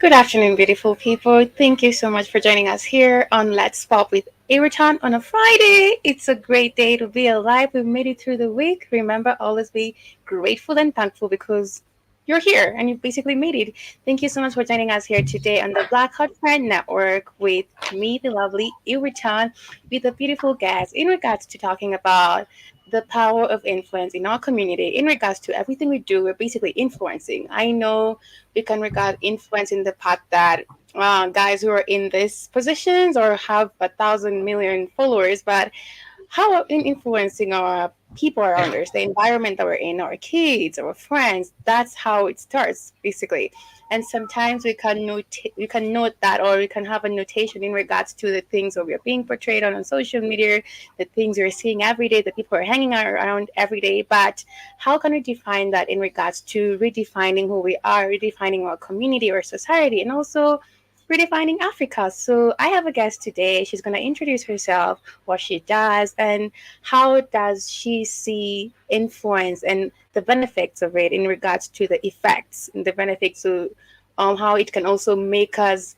Good afternoon, beautiful people. Thank you so much for joining us here on Let's Pop with Ewoton on a Friday. It's a great day to be alive. We made it through the week. Remember, always be grateful and thankful because you're here and you basically made it. Thank you so much for joining us here today on the Black Heart Friend Network with me, the lovely Ewoton, with a beautiful guest in regards to talking about the power of influence in our community in regards to everything we do. We're basically influencing. I know we can regard influence in the part that guys who are in these positions or have 1,000 million followers, but how are in influencing our people around us, the environment that we're in, our kids, our friends. That's how it starts, basically. And sometimes we can note that, or we can have a notation in regards to the things that we are being portrayed on social media, the things we're seeing every day, the people are hanging out around every day. But how can we define that in regards to redefining who we are, redefining our community or society, and also redefining Africa? So I have a guest today. She's going to introduce herself, what she does, and how does she see influence and the benefits of it in regards to the effects and the benefits of how it can also make us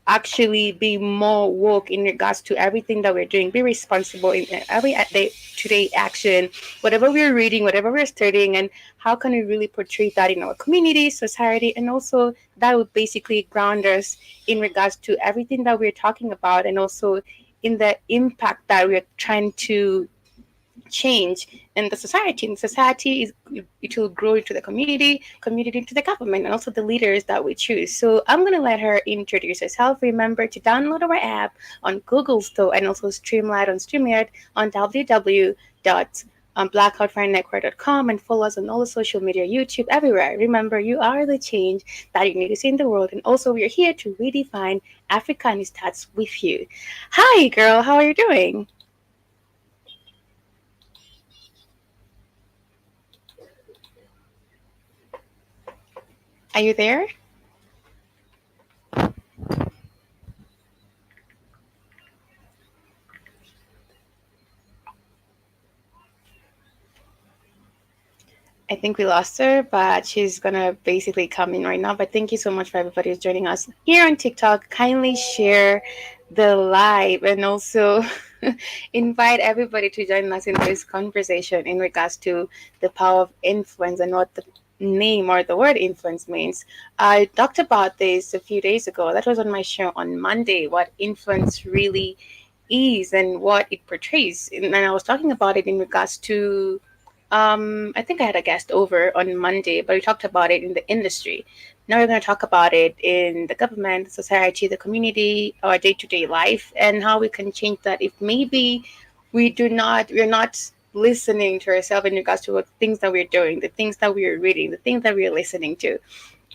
actually be more woke in regards to everything that we're doing, be responsible in every day today action, whatever we're reading, whatever we're studying, and how can we really portray that in our community, society, and also that would basically ground us in regards to everything that we're talking about, and also in the impact that we're trying to change in the society. And society is it will grow into the community, community into the government, and also the leaders that we choose. So I'm gonna let her introduce herself. Remember to download our app on Google Store and also Streamlight on StreamYard on www dot blackoutfirenetwork.com and follow us on all the social media, YouTube, everywhere. Remember, you are the change that you need to see in the world, and also we are here to redefine Africa, and it starts with you. Hi, girl. How are you doing? Are you there? I think we lost her, but she's gonna basically come in right now. But thank you so much for everybody who's joining us here on TikTok. Kindly share the live and also invite everybody to join us in this conversation in regards to the power of influence and what the name or the word influence means. I talked about this a few days ago. That was on my show on Monday, what influence really is and what it portrays. And I was talking about it in regards to I think I had a guest over on Monday, but we talked about it in the industry. Now we're going to talk about it in the government, society, the community, our day-to-day life, and how we can change that if maybe we're not listening to ourselves in regards to what things that we're doing, the things that we're reading, the things that we're listening to.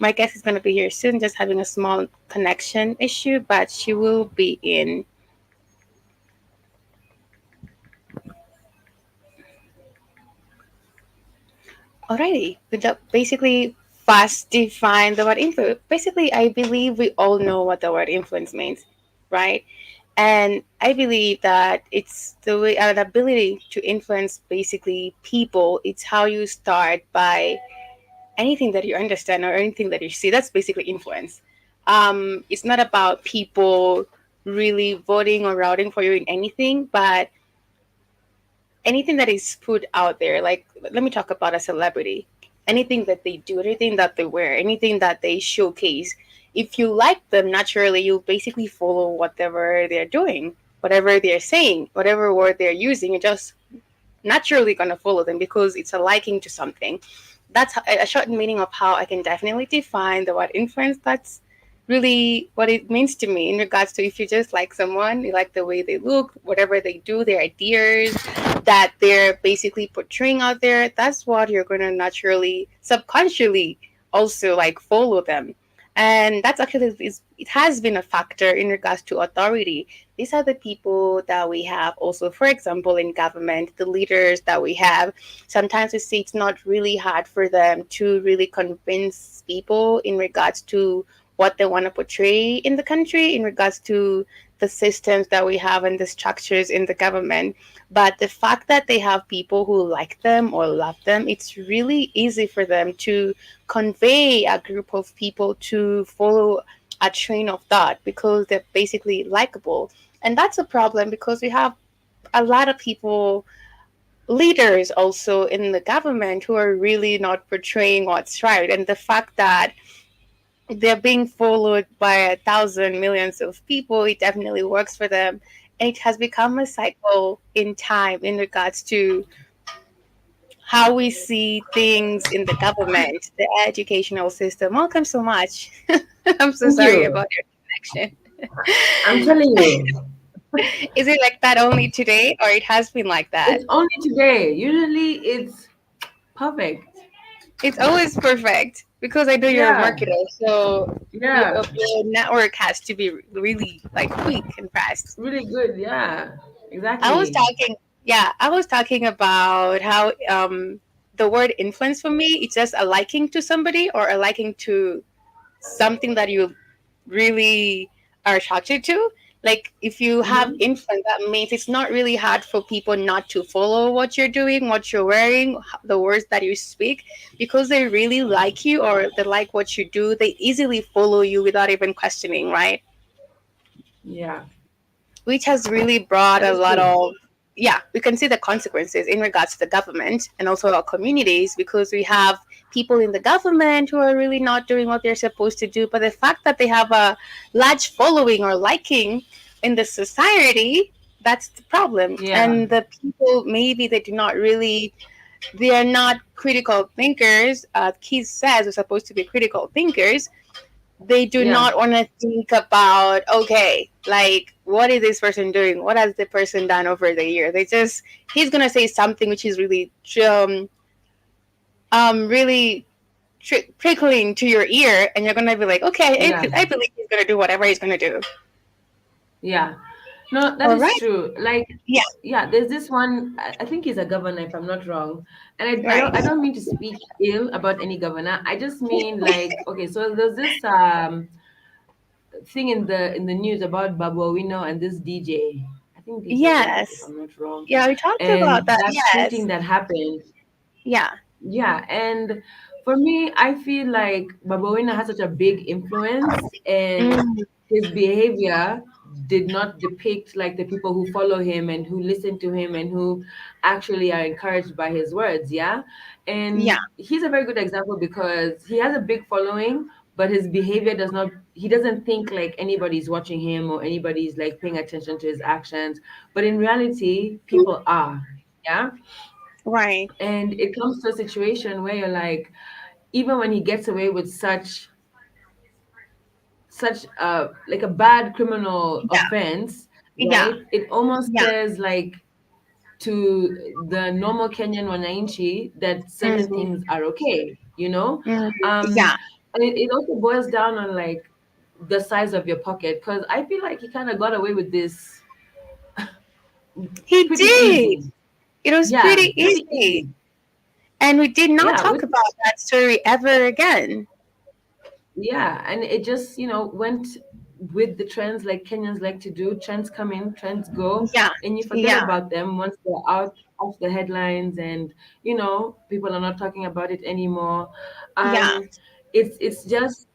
My guest is going to be here soon, just having a small connection issue, but she will be in. Alrighty, with that basically fast define the word influence. Basically, I believe we all know what the word influence means, right? And I believe that it's the way an ability to influence basically people. It's how you start by anything that you understand or anything that you see. That's basically influence. It's not about people really voting or routing for you in anything, but anything that is put out there, like let me talk about a celebrity, anything that they do, anything that they wear, anything that they showcase, if you like them naturally, you'll basically follow whatever they're doing, whatever they're saying, whatever word they're using. You're just naturally going to follow them because it's a liking to something. That's a short meaning of how I can definitely define the word influence. That's really what it means to me in regards to if you just like someone, you like the way they look, whatever they do, their ideas that they're basically portraying out there, that's what you're going to naturally, subconsciously also like follow them. And that's actually it has been a factor in regards to authority. These are the people that we have also, for example, in government, the leaders that we have. Sometimes we see it's not really hard for them to really convince people in regards to what they want to portray in the country, in regards to the systems that we have and the structures in the government. But the fact that they have people who like them or love them, it's really easy for them to convey a group of people to follow a train of thought because they're basically likable. And that's a problem because we have a lot of people, leaders also in the government, who are really not portraying what's right. And the fact that they're being followed by a thousand millions of people, it definitely works for them. And it has become a cycle in time in regards to how we see things in the government, the educational system. Welcome so much. I'm so Thank sorry you. about your connection. I'm telling you, Is it like that only today, or it has been like that? it's only today. Usually it's perfect. It's always perfect because I know you're a Yeah, marketer, so yeah, your network has to be really like quick and fast. really good. Yeah, I was exactly. talking, yeah, I was talking about how the word influence for me, it's just a liking to somebody or a liking to something that you really are attracted to. Like if you have Mm-hmm. influence, that means it's not really hard for people not to follow what you're doing, what you're wearing, the words that you speak, because they really like you or they like what you do. They easily follow you without even questioning, right? Yeah, Which has really brought that a is lot true. of, yeah, we can see the consequences in regards to the government and also our communities, because we have people in the government who are really not doing what they're supposed to do, but the fact that they have a large following or liking in the society, that's the problem. Yeah, And the people, maybe they do not really, they are not critical thinkers. Keith says we're supposed to be critical thinkers. They do yeah, not want to think about, okay, like what is this person doing, what has the person done over the year. They just, he's gonna say something which is really really prickling to your ear, and you're gonna be like, okay, yeah, I believe he's gonna do whatever he's gonna do. yeah. No, that All is right. true. Like, Yeah. yeah, there's this one. I think he's a governor, if I'm not wrong. And I Right. don't mean to speak ill about any governor. I just mean like, okay, so there's this thing in the news about Babuino and this DJ. I think DJ David, if Yes. I'm not wrong. Yeah, we talked about And that. that shooting Yes. that happened. Yeah. Yeah, and for me, I feel like Babuino has such a big influence, and Mm, his behavior did not depict like the people who follow him and who listen to him and who actually are encouraged by his words. Yeah, yeah. and he's a very good example because he has a big following, but his behavior does not. He doesn't think like anybody's watching him or anybody's like paying attention to his actions, but in reality, people are. Yeah, Right. and it comes to a situation where you're even when he gets away with such like a bad criminal Yeah. offense, Yeah. right? It almost Yeah. says like to the normal Kenyan wananchi that certain Mm, things are okay, you know? yeah. And it also boils down on like the size of your pocket because I feel like he kind of got away with this He pretty did. easy. It was Yeah, pretty pretty easy. easy. And we did not Yeah, talk which about that story ever again. Yeah, and it just, went with the trends like Kenyans like to do. Trends come in, trends go, Yeah. and you forget Yeah. about them once they're out of the headlines and, people are not talking about it anymore. Yeah. Um, it's just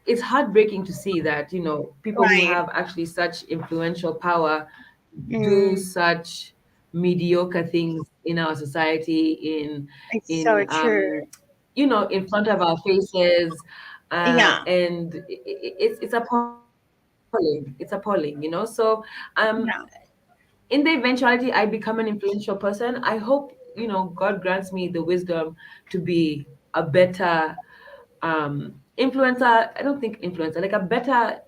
it's heartbreaking to see that, people who Right. have actually such influential power do Mm, such mediocre things in our society it's in so true. in front of our faces, Yeah. and it's appalling, so Yeah. in the eventuality I become an influential person, I hope God grants me the wisdom to be a better influencer. I don't think influencer, like a better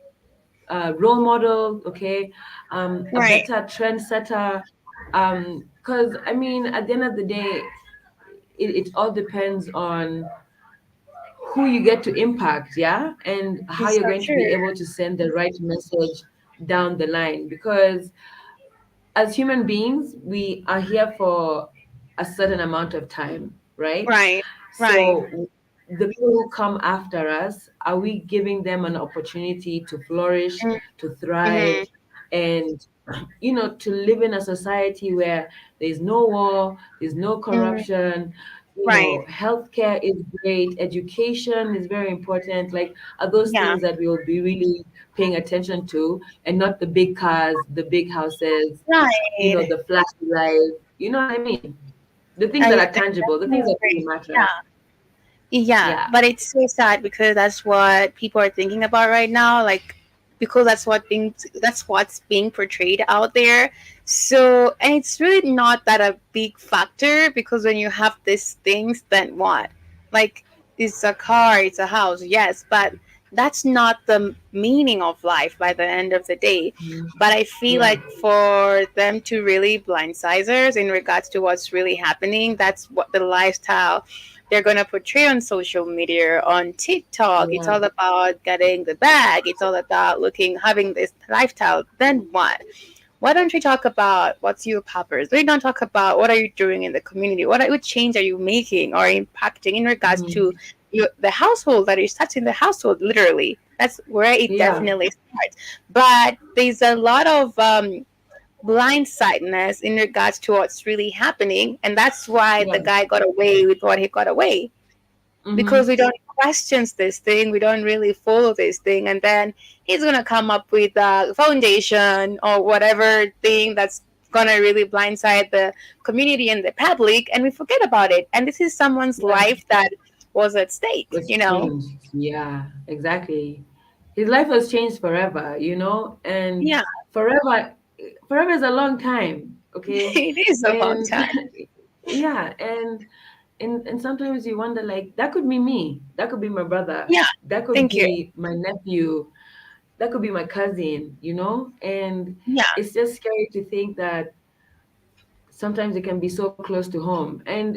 role model, okay, a Right. better trendsetter, because I mean at the end of the day it all depends on who you get to impact, yeah, and how It's you're so going to true. be able to send the right message down the line, because as human beings, we are here for a certain amount of time, right? Right. Right. So the people who come after us, are we giving them an opportunity to flourish, to Mm-hmm. thrive, and to live in a society where there's no war, there's no Mm-hmm. corruption, right. healthcare is great, education is very important. Like, are those Yeah, things that we'll be really paying attention to, and not the big cars, the big houses, right. the flashy life. You know what I mean? The things that I are tangible, the things definitely that really agree. matter. Yeah. Yeah, Yeah. but it's so sad because that's what people are thinking about right now. Like, because that's what's being portrayed out there. So, and it's really not that a big factor because when you have these things, then what? Like, it's a car, it's a house, yes, but that's not the meaning of life by the end of the day. Mhm. But I feel Yeah. like for them to really blindside us in regards to what's really happening, that's what the lifestyle they're gonna portray on social media, on TikTok. It's Yeah. all about getting the bag. It's all about having this lifestyle. Then what? Why don't we talk about what's your purpose? We don't talk about what are you doing in the community? What change are you making or impacting in regards to Mhm. the household that is touching the household? Literally, that's where it Yeah. definitely starts. But there's a lot of blindsidedness in regards to what's really happening, and that's why the Yeah. guy got away with what he got away because Mm-hmm. we don't questions this thing, we don't really follow this thing, and then he's gonna come up with a foundation or whatever thing that's gonna really blindside the community and the public, and we forget about it. And this is someone's Yeah. life that was at stake, Was you know? changed. Yeah, exactly. His life was changed forever, and Yeah, forever, forever is a long time, okay? it is a long And time. yeah, and sometimes you wonder, like, that could be me, that could be my brother, Yeah, that could thank you. be my nephew, that could be my cousin, and Yeah. it's just scary to think that sometimes it can be so close to home. And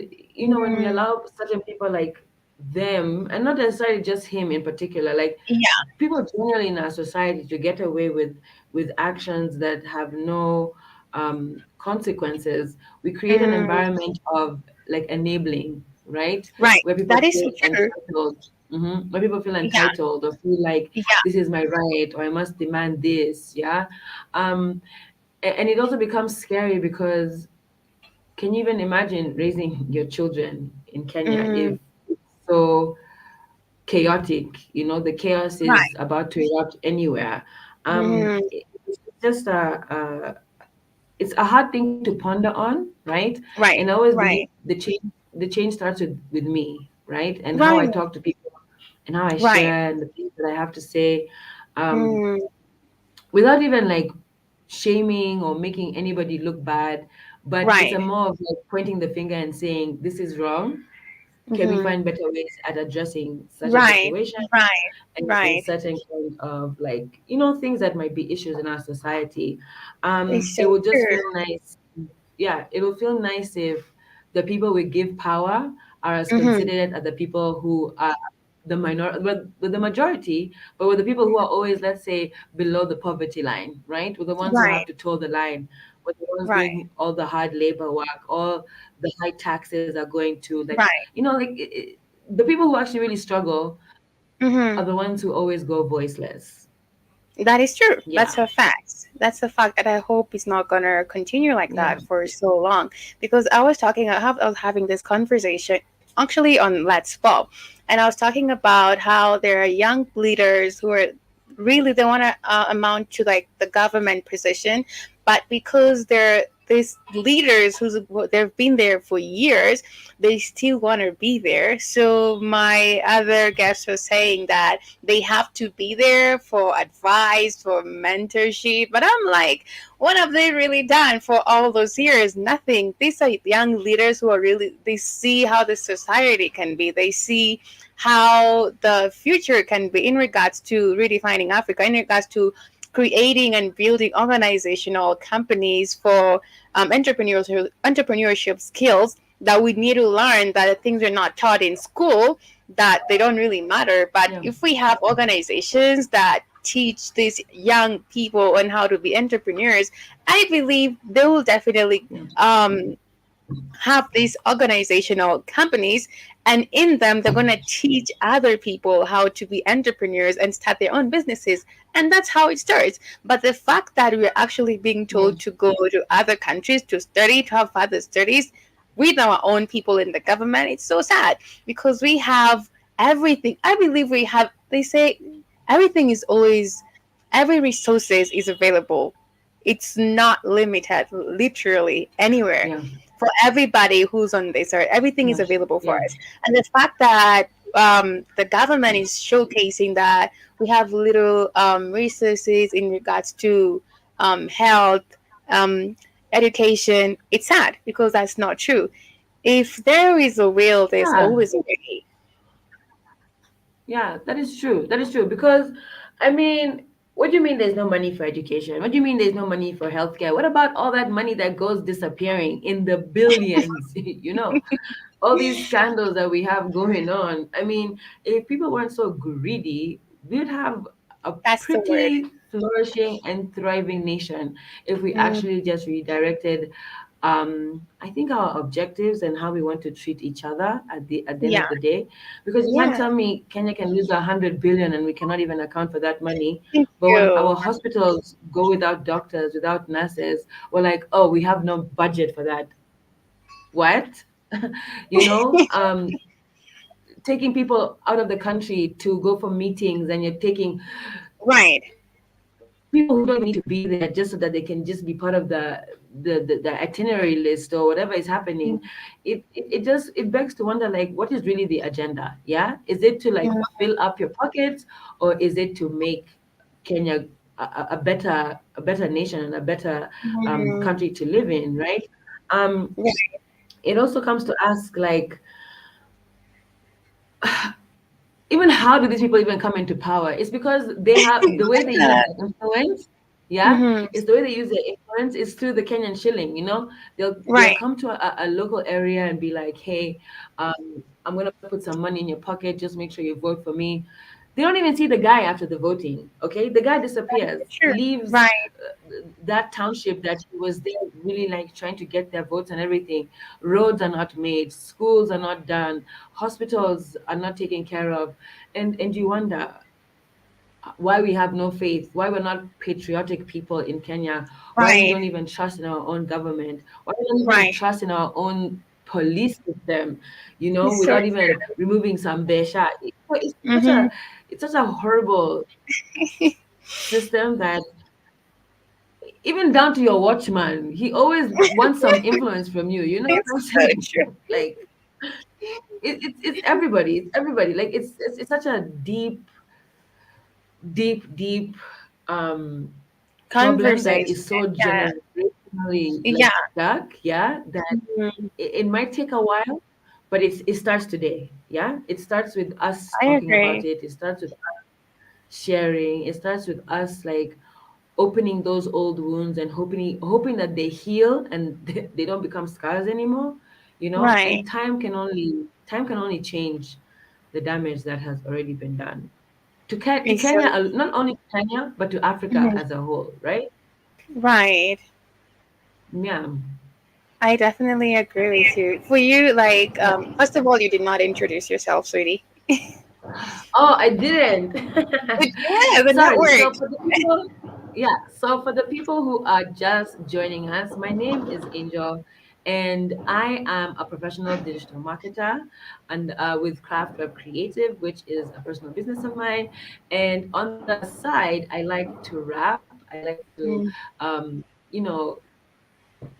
when we Mm, allow certain people like them, and not necessarily just him in particular, like yeah. people generally in our society, to get away with actions that have no consequences, we create an Mm, environment of like enabling, right? right, Where people that is so feel true. entitled. Where people feel Yeah, entitled or feel like yeah. this is my right, or I must demand this. Yeah. um and it also becomes scary because can you even imagine raising your children in Kenya Mm, if it's so chaotic? The chaos is right. about to erupt anywhere. Mm, It's just it's a hard thing to ponder on, right? And I right, always believe right, the change starts with me, right? And how I right, talk to people and how I right. share and the things that I have to say. Um, Mm, Without even like shaming or making anybody look bad, but it's a right. more of like pointing the finger and saying this is wrong. Can we Mm-hmm. find better ways at addressing such a Right, situation, right, and right. certain kind of like things that might be issues in our society? It's so It would just true. feel nice. Yeah, it will feel nice if the people we give power are as Mm-hmm. considerate as the people who are the minority, but with the majority, but with the people who are always, let's say, below the poverty line, right? With the ones who have Right, to toe the line, with the ones right, doing all the hard labor work, all the high taxes are going to, like, right. the people who actually really struggle Mm-hmm. are the ones who always go voiceless. That is true. Yeah, That's a fact. That's a fact that I hope is not gonna continue like yeah, that for so long. Because I was having this conversation actually on Let's Pop, and I was talking about how there are young leaders who are really they want to amount to like the government position, but because they're these leaders they've been there for years, they still want to be there. So my other guest was saying that they have to be there for advice, for mentorship. But I'm like, what have they really done for all those years? Nothing. These are young leaders who are really, they see how the society can be. They see how the future can be in regards to redefining Africa, in regards to creating and building organizational companies for entrepreneurship skills that we need to learn that things are not taught in school that they don't really matter. But yeah, if we have organizations that teach these young people on how to be entrepreneurs, I believe they will definitely yeah, have these organizational companies, and in them they're going to teach other people how to be entrepreneurs and start their own businesses, and that's how it starts. But the fact that we're actually being yeah, told to go to other countries to study, to have further studies, with our own people in the government. It's so sad because we have everything. I believe we have. They say everything is always, every resources is available. It's not limited, literally anywhere. Yeah. For everybody who's on this earth, everything is Yes. available for Yeah. us. And the fact that the government is showcasing that we have little resources in regards to health, um, education, it's sad because that's not true. If there is a will, there's Yeah. always a way. Yeah, that is true. That is true. Because, I mean, what do you mean there's no money for education? What do you mean there's no money for healthcare? What about all that money that goes disappearing in the billions? All these scandals that we have going on. I mean, if people weren't so greedy, we'd have a That's the word. pretty flourishing and thriving nation if we Mm, actually just redirected I think our objectives and how we want to treat each other at the end yeah, of the day. Because you can't yeah. tell me Kenya can lose 100 billion and we cannot even account for that money. Thank But when you. our hospitals go without doctors, without nurses, we're like, oh, we have no budget for that. What? you know, um, Taking people out of the country to go for meetings, and you're taking Right. people who don't even need to be there just so that they can just be part of the itinerary list or whatever is happening. It just it begs to wonder, like, what is really the agenda? Yeah, is it to like Mm, fill up your pockets, or is it to make Kenya a better nation and a better mm, country to live in, right? um right. it also comes to ask, like, even how do these people even come into power? It's because they have the way they use Yeah. their influence. Yeah, Hmm. it's the way they use their influence is through the Kenyan shilling. They'll Right. come to a local area and be like, "Hey, I'm gonna put some money in your pocket. Just make sure you vote for me." They don't even see the guy after the voting. Okay, the guy disappears, True. leaves Right. that township that he was there, really like trying to get their votes and everything. Roads are not made, schools are not done, hospitals are not taken care of, and you wonder why we have no faith, why we're not patriotic people in Kenya, why we Right. don't even trust in our own government, why we don't even Right. trust in our own police system, It's so without even removing some besha. true. Hmm. It's such a horrible system that even down to your watchman, he always wants some influence from you. You know what It's I'm so saying? true. Like it's everybody. It's everybody. Like it's such a deep problem that Conversation. is so Yeah. generationally Yeah. like stuck. Yeah, that Mhm. it might take a while, but it starts today. Yeah, it starts with us I talking about agree. it. It starts with sharing. It starts with us like opening those old wounds and hoping that they heal and they don't become scars anymore. Right. And time can only change the damage that has already been done to It's so. Kenya, not only to Kenya but to Africa Mhm. as a whole, right? Right. Yeah. I definitely agree with you. For you, like, Yeah. first of all, you did not introduce yourself, sweetie. Oh, I didn't. Yeah, but that Sorry. So worked. for the people, yeah. So for the people who are just joining us, my name is Angel, and I am a professional digital marketer, and with Craft Web Creative, which is a personal business of mine. And on the side, I like to rap. I like to, Mm, um, you know,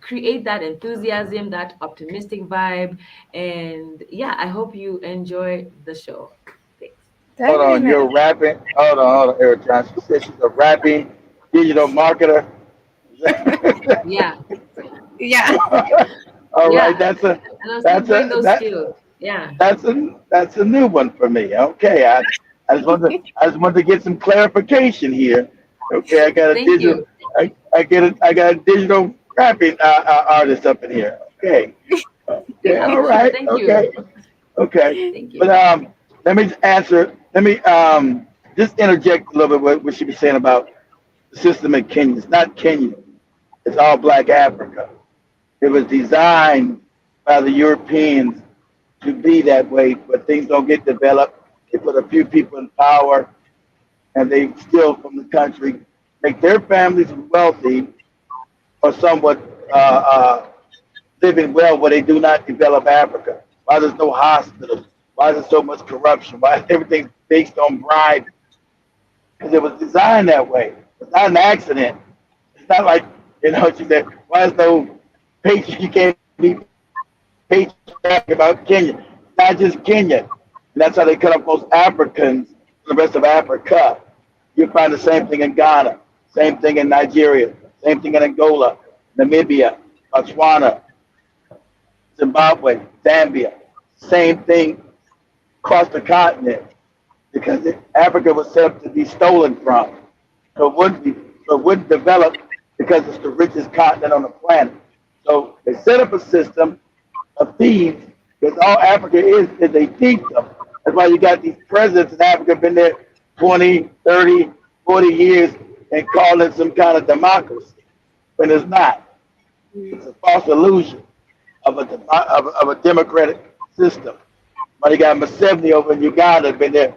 create that enthusiasm, that optimistic vibe, and yeah, I hope you enjoy the show. Thanks. Hold on, definitely. you're rapping. Hold on, Eric John. She said she's a rapping digital marketer. Yeah, Yeah. All right, yeah, and I'm still that's growing a those that skills. Yeah, that's a new one for me. Okay, I just wanted to get some clarification here. Okay, I got a thank digital you, I got a digital rapping artist up in here. Okay, okay, all right, thank you, okay, okay. thank But you. let me just answer. Let me just interject a little bit what she was saying about the system in Kenya. It's not Kenya. It's all Black Africa. It was designed by the Europeans to be that way, but things don't get developed. They put a few people in power and they steal from the country, make their families wealthy or somewhat uh, uh, living well where they do not develop Africa? Why there's no hospitals? Why is there so much corruption? Why is everything based on bribe? Because it was designed that way. It's not an accident. It's not like, she said, why is no patient, you can't be patriotic about Kenya. Not just Kenya. And that's how they cut off most Africans from the rest of Africa. You find the same thing in Ghana, same thing in Nigeria, same thing in Angola, Namibia, Botswana, Zimbabwe, Zambia. Same thing across the continent because Africa was set up to be stolen from. So it wouldn't develop because it's the richest continent on the planet. So they set up a system of thieves because all Africa is a thiefdom. That's why you got these presidents in Africa been there 20, 30, 40 years and calling it some kind of democracy when it's not. It's a false illusion of a democratic system. But you got Museveni over in Uganda, been there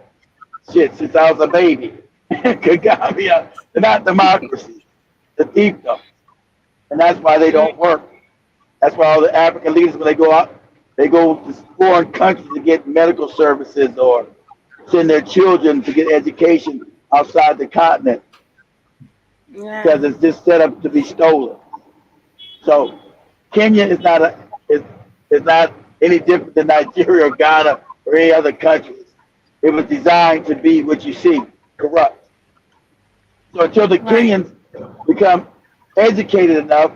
since I was a baby. Good God, they're not democracy, the thiefdom. And that's why they don't work. That's why all the African leaders, when they go out, they go to foreign countries to get medical services or send their children to get education outside the continent Yeah. because it's just set up to be stolen. So Kenya is not any different than Nigeria or Ghana or any other countries. It was designed to be what you see, corrupt. So until the Right. Kenyans become educated enough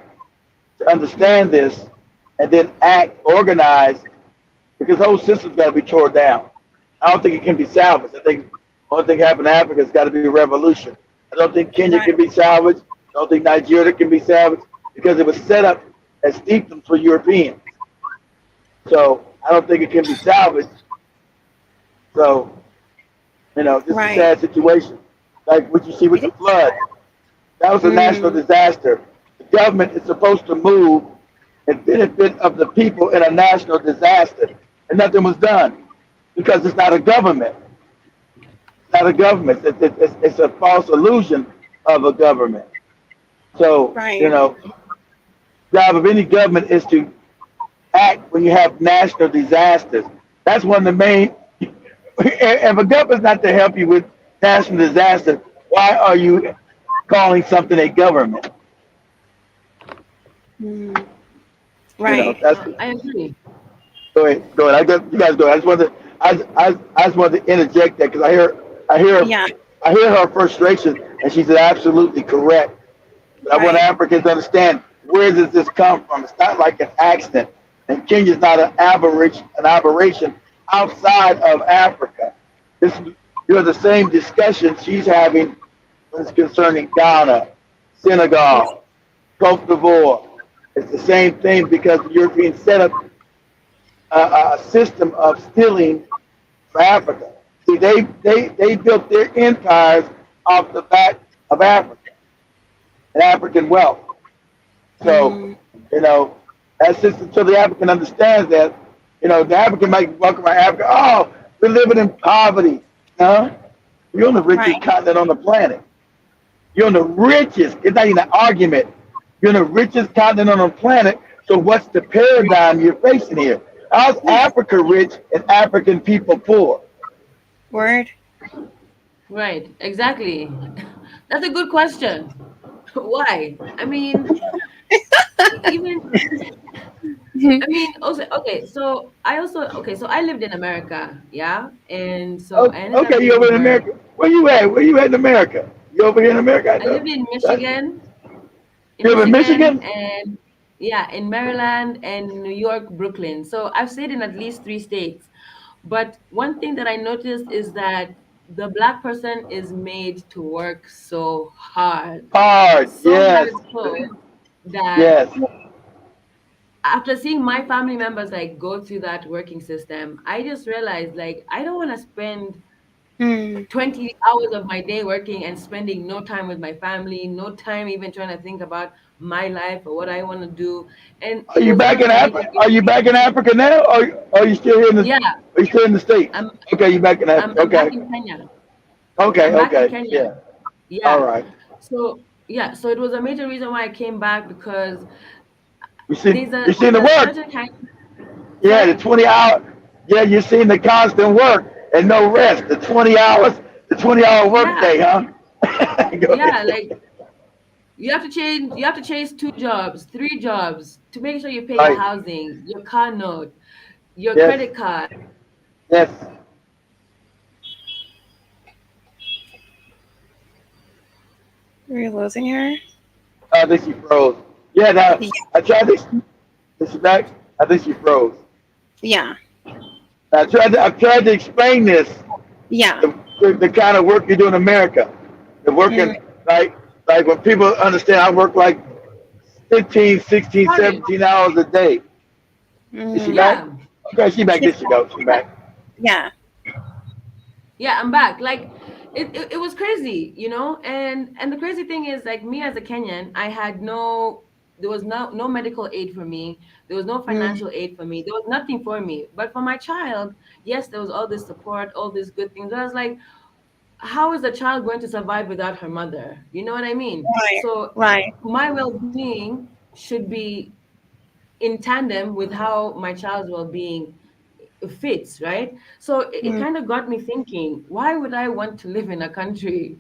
to understand this and then act organized, because the whole system's got to be torn down. I don't think it can be salvaged. I think the only thing happened in Africa has got to be a revolution. I don't think Kenya Right. can be salvaged. I don't think Nigeria can be salvaged because it was set up as fiefdoms for Europeans. So I don't think it can be salvaged. So, this is a Right. sad situation. Like what you see with It the is. flood. That was a national Mm, disaster. The government is supposed to move and benefit of the people in a national disaster. And nothing was done because it's not a government. It's not a government. It's a false illusion of a government. So, right. job of any government is to act when you have national disasters. That's one of the main. If a government's not to help you with national disaster, why are you calling something a government? Mm, right. That's I agree. go ahead, go ahead. You guys go ahead. I just wanted to interject that because Yeah. I hear her frustration, and she's absolutely correct. But I want Right. Africans to understand where does this come from? It's not like an accident, and Kenya's not an aberration outside of Africa. This the same discussion she's having when it's concerning Ghana, Yes. Senegal, Cote d'Ivoire. It's the same thing because the Europeans set up a system of stealing from Africa. See, they built their empires off the back of Africa and African wealth. So, Mm, that's just until the African understands that, the African might walk around Africa, oh, we're living in poverty. Huh? You're on the richest right. continent on the planet. You're on the richest, it's not even an argument. You're on the richest continent on the planet. So what's the paradigm you're facing here? How's Yes. Africa rich and African people poor? Word. Right, exactly. That's a good question. Why? I mean, even I mean, also okay. So I lived in America, yeah, and so I ended up Okay, you over giving in birth. America. Where you at? Where you at in America? You over here in America? I I lived know. in Right? Michigan, You live in Michigan? and yeah, in Maryland and New York, Brooklyn. So I've stayed in at least three states. But one thing that I noticed is that the black person is made to work so hard, Hard. so Yes. hard so that Yes. after seeing my family members like go through that working system, I just realized like I don't want to spend Mm, 20 hours of my day working and spending no time with my family, no time even trying to think about my life or what I want to do. And Are it you was one back of in the major Africa? Are you reasons. back in Africa now? Or are you still here in the? Yeah, Are you still in the states? I'm Okay, you back in Africa. I'm back Okay. in Kenya. Okay. I'm back in Okay. Kenya. Yeah. All Yeah. right. So yeah, so it was a major reason why I came back because You seen the there's a work. certain kind. Yeah, the Sorry. 20 hour. Yeah, you seen the constant work and no rest. The 20 hours, the 20-hour work Yeah, day, huh? Go yeah. ahead. Like you have to chase two jobs, three jobs to make sure you pay your Right. housing, your car note, your Yes. credit card. Yes. We're losing her. I think she froze. Yeah. Now Yeah. I tried to. Is she back? I think she froze. Yeah. I tried to explain this. Yeah. The kind of work you do in America. The Mm, working like like when people understand I work like 15, 16, Sorry. 17 hours a day. Is she mm. back? Yeah. Okay, she back. There She's she goes. She Yeah. back. yeah. Yeah, I'm back. Like it was crazy, you know? And the crazy thing is like me as a Kenyan, I had no there was no medical aid for me. There was no Mm, financial aid for me. There was nothing for me. But for my child, yes, there was all this support, all these good things. But I was like, how is a child going to survive without her mother? You know what I mean? right. So Right. my well-being should be in tandem with how my child's well-being fits, right? So it Mm, kind of got me thinking, why would I want to live in a country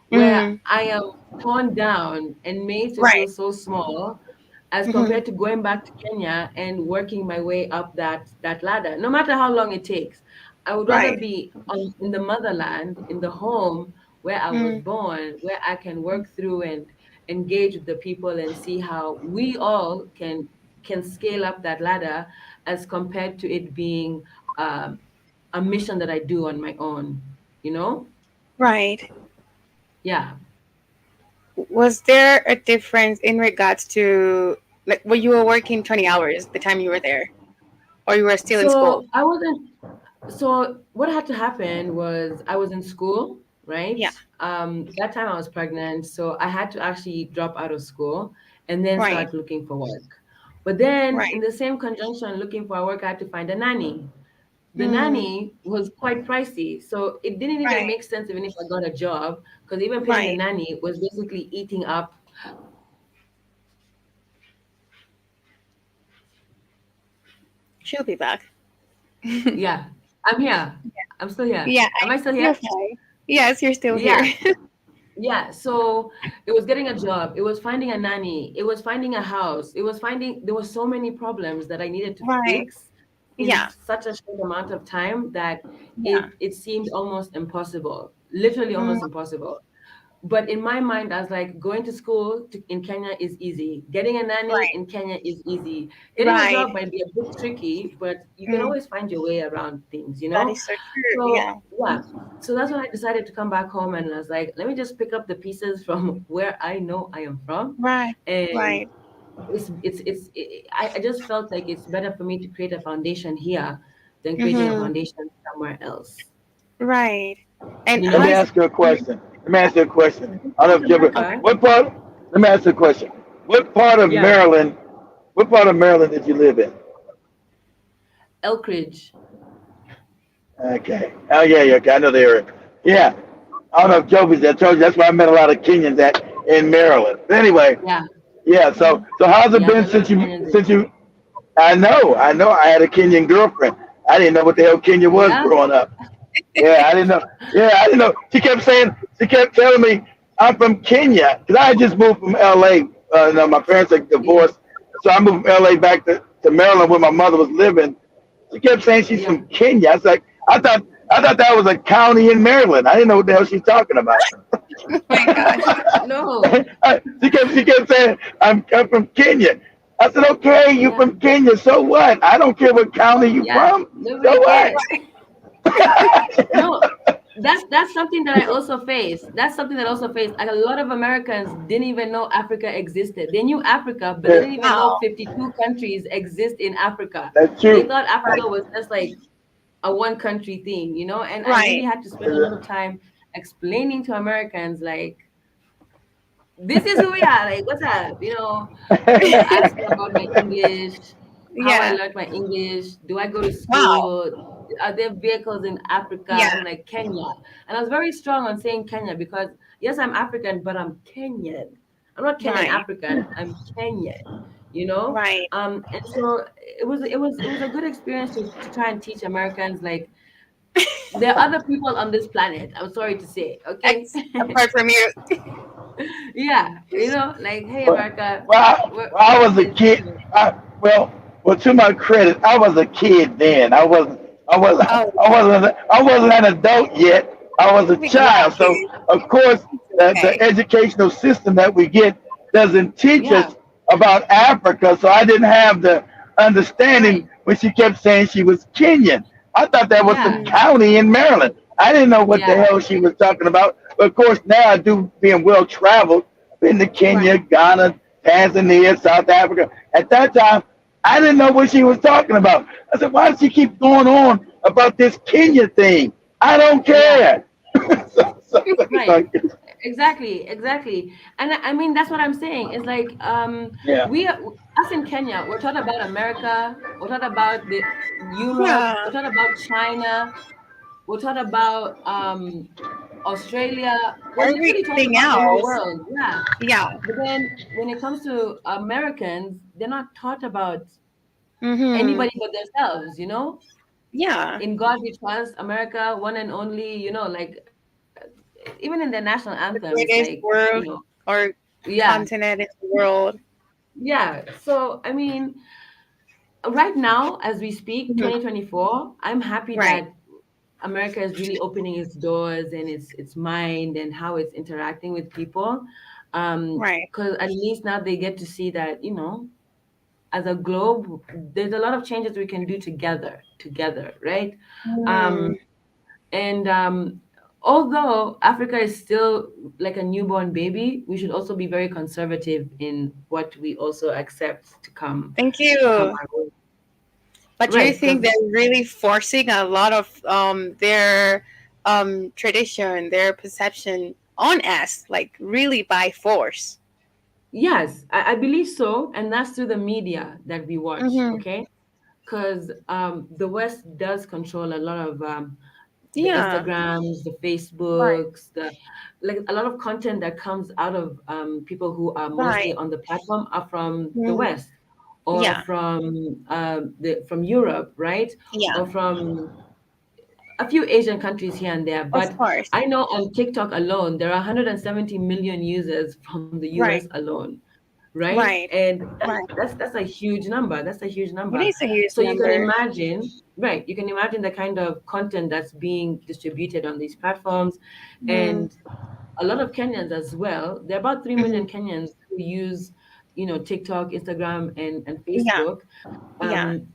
where mm, I am torn down and made to feel right. so small as Mm-hmm. compared to going back to Kenya and working my way up that ladder, no matter how long it takes. I would rather Right. be in the motherland, in the home where I was Mm, born, where I can work through and engage with the people and see how we all can scale up that ladder as compared to it being um, a mission that I do on my own, you know? right. Yeah. Was there a difference in regards to like when you were working 20 hours the time you were there, or you were still in school? So I wasn't so what had to happen was I was in school, right? Yeah. That time I was pregnant, so I had to actually drop out of school and then Right. start looking for work. But then in Right. the same conjunction looking for work, I had to find a nanny. The Mm, nanny was quite pricey, so it didn't even right. make sense even if I got a job, because even paying the Right. nanny was basically eating up. She'll be back. Yeah, I'm here. I'm still here. Yeah. Am I still You're here? fine. Yes, you're still here. Yeah. Yeah, so it was getting a job, it was finding a nanny, it was finding a house, it was finding there were so many problems that I needed to Right. fix in Yeah. such a short amount of time that Yeah. it seemed almost impossible, literally Mm, almost impossible. But in my mind, I was like, going to school in Kenya is easy. Getting a nanny right. in Kenya is easy. Getting a Right. job might be a bit tricky, but you can Mm, always find your way around things, you that know? is so true. So, Yeah. yeah. So that's when I decided to come back home and I was like, let me just pick up the pieces from where I know I am from. Right. And Right. I just felt like it's better for me to create a foundation here than creating a Mm-hmm. foundation somewhere else, Right. And you Let me how's know? ask you a question. Let me ask you a question. I don't know if you ever. Okay. What part? Let me ask you a question. What part of Yeah. Maryland? What part of Maryland did you live in? Elkridge. Okay. Oh yeah, yeah. Okay. I know the area. Yeah. I don't know if Joe was there. I told you that's where I met a lot of Kenyans at in Maryland. But anyway, Yeah. yeah. mm, So how's it Yeah, been there are a lot since of Kenyans in. you? I know. I had a Kenyan girlfriend. I didn't know what the hell Kenya was Yeah. growing up. Yeah, I didn't know. Yeah, I didn't know. She kept telling me I'm from Kenya because I had just moved from L.A. No, my parents are Yeah. divorced, so I moved from L.A. back to Maryland where my mother was living. She kept saying she's Yeah. from Kenya. I was like, I thought that was a county in Maryland. I didn't know what the hell she's talking about. my gosh. No. She kept saying I'm from Kenya. I said, okay, you Yeah. from Kenya, so what? I don't care what county you Yeah. from. So Nobody what? cares. No, that's something that I also faced. That's something that I also faced. Like a lot of Americans didn't even know Africa existed. They knew Africa, but they Yeah, didn't even know Wow. 52 countries exist in Africa. that's They true. thought Right. Africa was just like a one country thing, you know? And I really Right. had to spend a lot of time explaining to Americans like this is who we are. Like, what's up? You know, they would ask me about my English, how I Yeah. learned my English. Do I go to Wow. school? Are there vehicles in Africa? Yeah. I'm like, Kenya. And I was very strong on saying Kenya because, yes, I'm African, but I'm Kenyan. I'm not Kenyan Right. African. I'm Kenyan, you know. Right. And so it was a good experience to try and teach Americans, like, there are other people on this planet. I'm sorry to say, okay. Apart from you. Yeah, like, hey, Well, America, well, I was a it's, kid. Well, to my credit, I was a kid then. Oh, I wasn't an adult yet. I was a but you are child. So, kidding. of course, the Okay. educational system that we get doesn't teach yeah, us about Africa. So I didn't have the understanding right, when she kept saying she was Kenyan. I thought that was some yeah, Mm, county in Maryland. I didn't know what the yeah, hell she was talking about. But of course, now I do, being well traveled. Been to Kenya, right. Ghana, Tanzania, South Africa. At that time, I didn't know what she was talking about. I said, why does she keep going on about this Kenya thing? I don't yeah, care. right. So, Exactly, exactly. And I mean, that's what I'm saying. It's like, yeah. us in Kenya, we're taught about America, we're taught about the Europe, Yeah. we're taught about China, we're taught about Australia. We're literally taught Everything about the whole else. world. Yeah. Yeah. But then when it comes to Americans, they're not taught about Mm-hmm. anybody but themselves, Yeah. In God we trust, America, one and only, like, even in their national anthem, The it's like, greatest world or yeah, continent in the world. yeah. So, I mean, right now, as we speak, Mhm. 2024, I'm happy Right. that America is really opening its doors and its mind and how it's interacting with people. Right. Because at least now they get to see that, as a globe, there's a lot of changes we can do together, right? Um, Mm. and although Africa is still like a newborn baby, we should also be very conservative in what we also accept Thank to come you. our way. But do you Right, think because they're really forcing a lot of their tradition, their perception on us, like really by force? yes, I believe so, and that's through the media that we watch. Mm-hmm. Okay, because the West does control a lot of the Yeah. Instagrams, the Right. Facebooks, the like a lot of content that comes out of people who are mostly Right. on the platform are from the Mm. West or Yeah. from Europe, right? Yeah. Or from a few Asian countries here and there. Of But course. I know on TikTok alone, there are 170 million users from the US Right. alone, right? Right. And Right. that's a huge number. That's a huge It number. is a huge So you can number. imagine, right? You can imagine the kind of content that's being distributed on these platforms, Mm. and a lot of Kenyans as well. There are about 3 million Hmm. Kenyans who use, TikTok, Instagram, and Yeah. Facebook, Yeah. um,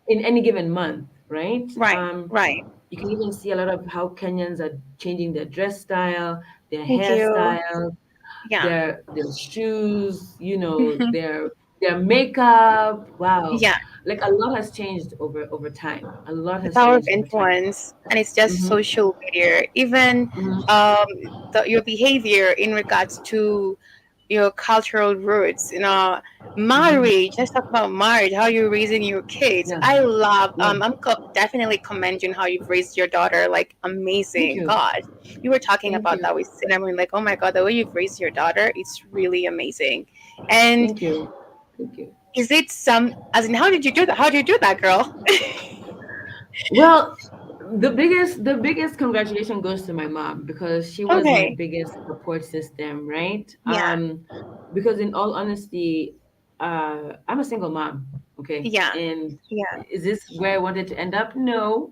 in any given month, right? Right. Right. You can even see a lot of how Kenyans are changing their dress style, their Thank you. hairstyle, Yeah. their shoes, their makeup. Wow. Yeah. Like a lot has changed over time. A lot The has power of changed over time. influence, and it's just Mm-hmm. social media. Even Mm-hmm. um, your behavior in regards to your cultural roots. Mm-hmm. Marriage. Let's talk about marriage. How you're raising your kids. Yeah. I love. Yeah. Definitely commend you on how you've raised your daughter. Like Thank amazing. you. God, you were talking Thank about you. that with cinnamon. Like, oh my God, the way you've raised your daughter, it's really amazing. And Thank you. Thank you. is it some? As in, how did you do that? How did you do that, girl? Well, the biggest congratulation goes to my mom because she was my Okay. biggest support system, right? Yeah. Because in all honesty, I'm a single mom, okay? Yeah. And Yeah. is this where I wanted to end up? No.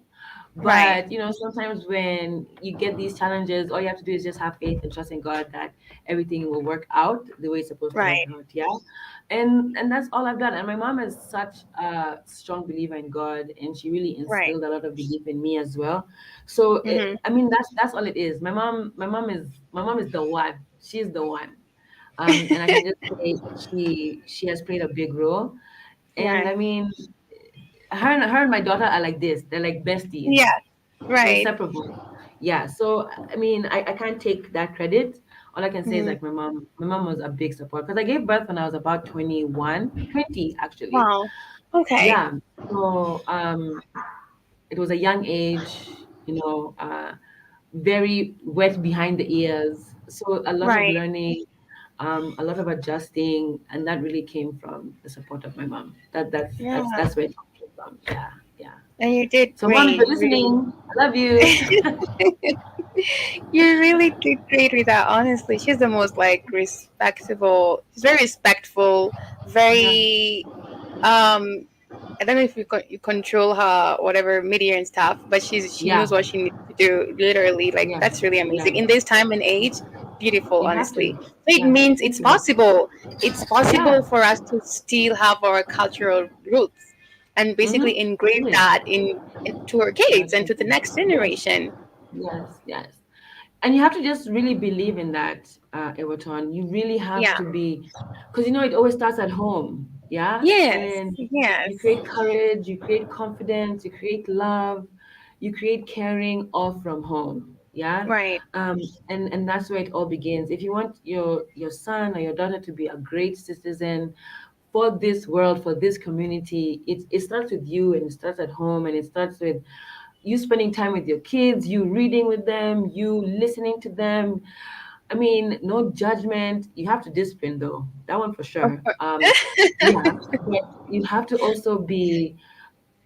Right. But sometimes when you get these challenges, all you have to do is just have faith and trust in God that everything will work out the way it's supposed to work Right. out. Yeah. And that's all I've done. And my mom is such a strong believer in God, and she really Right. instilled a lot of belief in me as well. So Mm-hmm. I mean, that's all it is. My mom is the one. She's the one. And I can just say she has played a big role. And I Right. mean, her and my daughter are like this. They're like Yeah. besties, Right. inseparable. Yeah. So I mean, I can't take that credit. All I can say is Mm-hmm. like my mom was a big support because I gave birth when I was about 21, 20 actually. Wow. Okay. Yeah. So it was a young age, very wet behind the ears. So a lot of Right. learning, a lot of adjusting, and that really came from the support of my mom. Yeah, That's where it came from. Yeah, yeah. and you did So, mom, if you're great. Really, listening, I love you. you really did great with that. Honestly, she's the most like respectable. She's very respectful. Yeah, Very I don't know if you control her whatever media and stuff, but she yeah, knows what she needs to do. Literally, like yeah, that's really yeah. amazing in this time and age. Beautiful, You have to. honestly. So it Yeah, means thank it's you. possible. It's Yeah. possible for us to still have our cultural roots and basically Mm-hmm. engrave It is. that in to our In our kids and to the children. next Yes, generation. yes, yes. And you have to just really believe in that, Ewoton. You really have Yeah. to be, because it always starts at home. Yeah. Yes. And you Yes. create courage, you create confidence, you create love, you create caring all from home. Yeah. Right. Um, and that's where it all begins. If you want your son or your daughter to be a great citizen for this world, for this community, it starts with you, and it starts at home, and it starts with you spending time with your kids, you reading with them, you listening to them. I mean, no judgment. You have to discipline though. That one for Of sure. course. Yeah, but you have to also be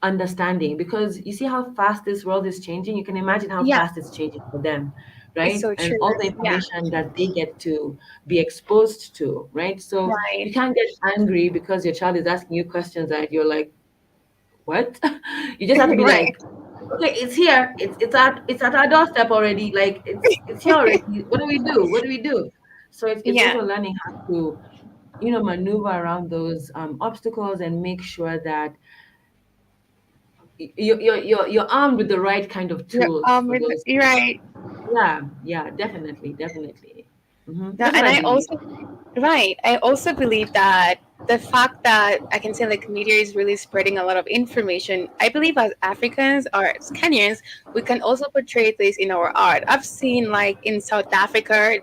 understanding, because you see how fast this world is changing. You can imagine how Yeah. fast it's changing for them, It's right? so And true. all the Yeah. information that they get to be exposed to, right? So Right. you can't get angry because your child is asking you questions that you're like, what? You just have to be Right. like, okay, it's here. It's at our doorstep already. Like it's here already. What do we do? What do we do? So it's Yeah. also learning how to maneuver around those obstacles and make sure that you're armed with the right kind of Yeah. tools for those. You're right. Yeah, yeah, definitely, definitely. No, That's what and I I believe. also right. I also believe that the fact that I can say like media is really spreading a lot of information. I believe as Africans or as Kenyans, we can also portray this in our art. I've seen like in South Africa,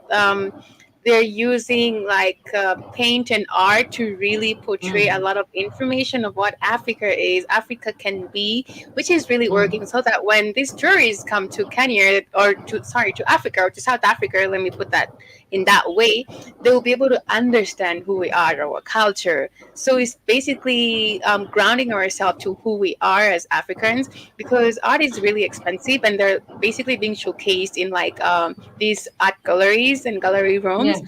they're using like paint and art to really portray a Mm, lot of information of what Africa is, Africa can be, which is really working. mm, So that when these tourists come to Kenya or to sorry to Africa or to South Africa, let me put that in that way, they will be able to understand who we are, our culture. So it's basically grounding ourselves to who we are as Africans, because art is really expensive and they're basically being showcased in like these art galleries and gallery yeah, rooms.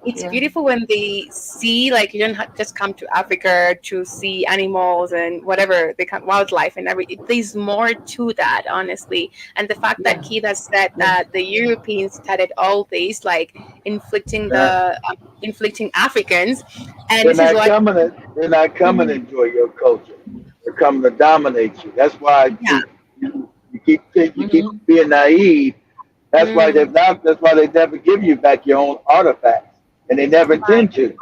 It's yeah, beautiful when they see like you don't just come to Africa to see animals and whatever they come wildlife and every. There's more to that, honestly. And the fact that yeah, Kita said yeah, that the Europeans started all this like inflicting They're the inflicting Africans, and they're this is not what. coming to they're not coming to Mhm. enjoy your culture. They're coming to dominate you. That's why Yeah. you keep mm-hmm, being naive. That's why Mm, they never give you back your own artifacts, and they never right. intend to.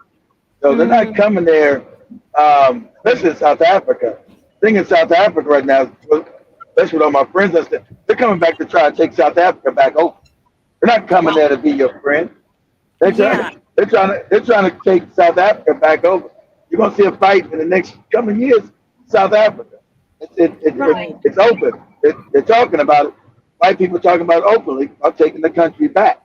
So they're not Mm, coming there, especially in South Africa. Thing in South Africa right now, especially with all my friends, and stuff, they're coming back to try to take South Africa back over. They're not coming wow. there to be your friend. They're Yeah. trying. They're trying to take South Africa back over. You're gonna see a fight in the next coming years. South Africa. Right. It's open. They're talking about it. White people talking about it openly about taking the country back.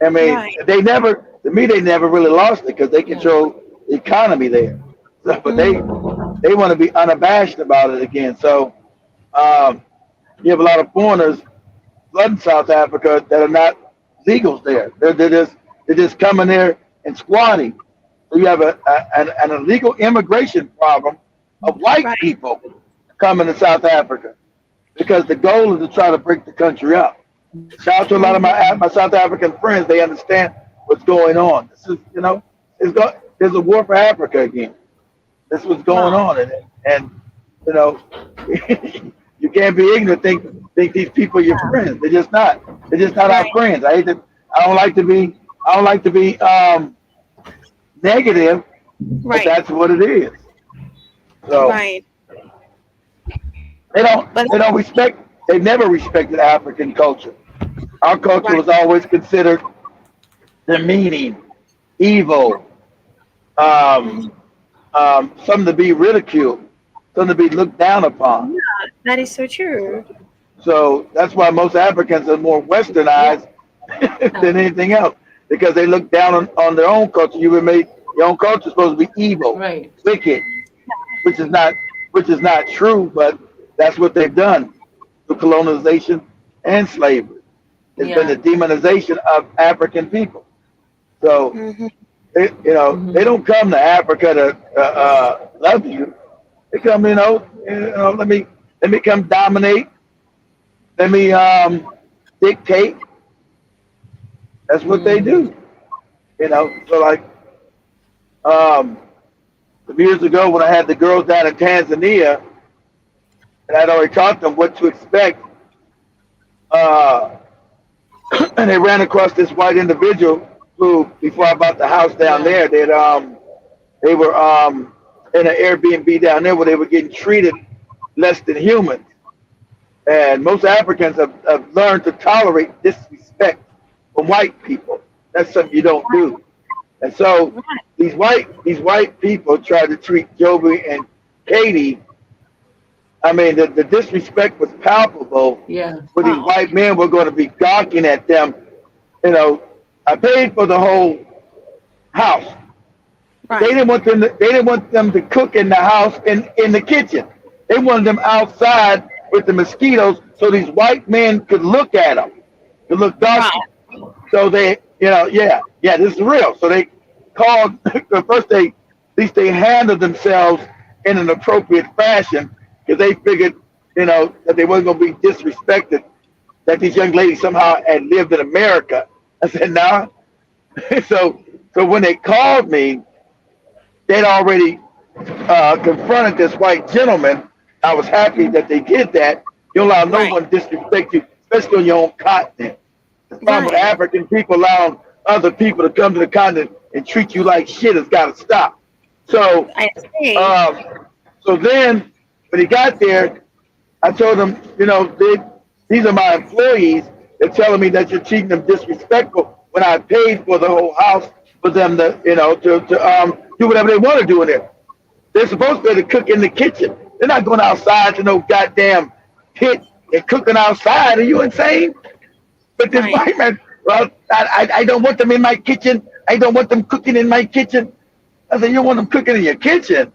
I mean, Right. to me, they never really lost it because they yeah, control the economy there. So, but they Mm, they want to be unabashed about it again. So, um, you have a lot of foreigners flooding South Africa that are not legals there. They're just coming there and squatting. So you have an illegal immigration problem of white right. people coming to South Africa because the goal is to try to break the country up. Shout out to a lot of Mm, my South African friends. They understand what's going on. This is there's a war for Africa again. This is what's going wow. on in it, and you know you can't be ignorant. Think these people are your friends. They're just not. They're just not our Right. friends. I hate to. I don't like to be. I don't like to be negative, but Right. that's what it is. So Right. they don't. But They don't respect. They never respected African culture. Our culture right. was always considered demeaning, evil, um, Mhm. something to be ridiculed, something to be looked down upon. Yeah, that is so true. So that's why most Africans are more yeah, westernized than anything else. because they look down on their own culture. You were made your own culture is supposed to be evil, Right. wicked, which is not which is not true, but that's what they've done through colonization and slavery. It's been the Yeah. demonization of African people. So Mm-hmm. they Mm-hmm. don't come to Africa to love you. They come, let me come dominate. Let me dictate. That's what they do. Mm. So like um, some years ago when I had the girls down in Tanzania, and I'd already taught them what to expect, uh, and they ran across this white individual who, before I bought the house down Yeah. there, they were in an Airbnb down there where they were getting treated less than humans. And most Africans have learned to tolerate disrespect from white people. That's something you don't do. And so Right. these white people tried to treat Joby and Katie. I mean, the disrespect was palpable. Yeah. Where these Wow. white men were going to be gawking at them. You know, I paid for the whole house. They Right. didn't want them. They didn't want them to cook in the house in the kitchen. They wanted them outside with the mosquitoes, so these white men could look at them, to look Wow. darky. So yeah, this is real. So they called. First, at least they handled themselves in an appropriate fashion because they figured, that they weren't going to be disrespected. That these young ladies somehow had lived in America. I said, nah. so, so when they called me, they'd already confronted this white gentleman. I was happy that they did that. You don't allow no Right. one to disrespect you, especially on your own continent. The problem with Right. African people allowing other people to come to the continent and treat you like shit has got to stop. So, I see. um, so then when he got there, I told him, these are my employees. They're telling me that you're treating them disrespectful when I paid for the whole house for them to do whatever they want to do in there. They're supposed to be able to cook in the kitchen. They're not going outside to no goddamn pit and cooking outside. Are you insane? But this Right. white man, well, I don't want them in my kitchen. I don't want them cooking in my kitchen. I said, you want them cooking in your kitchen?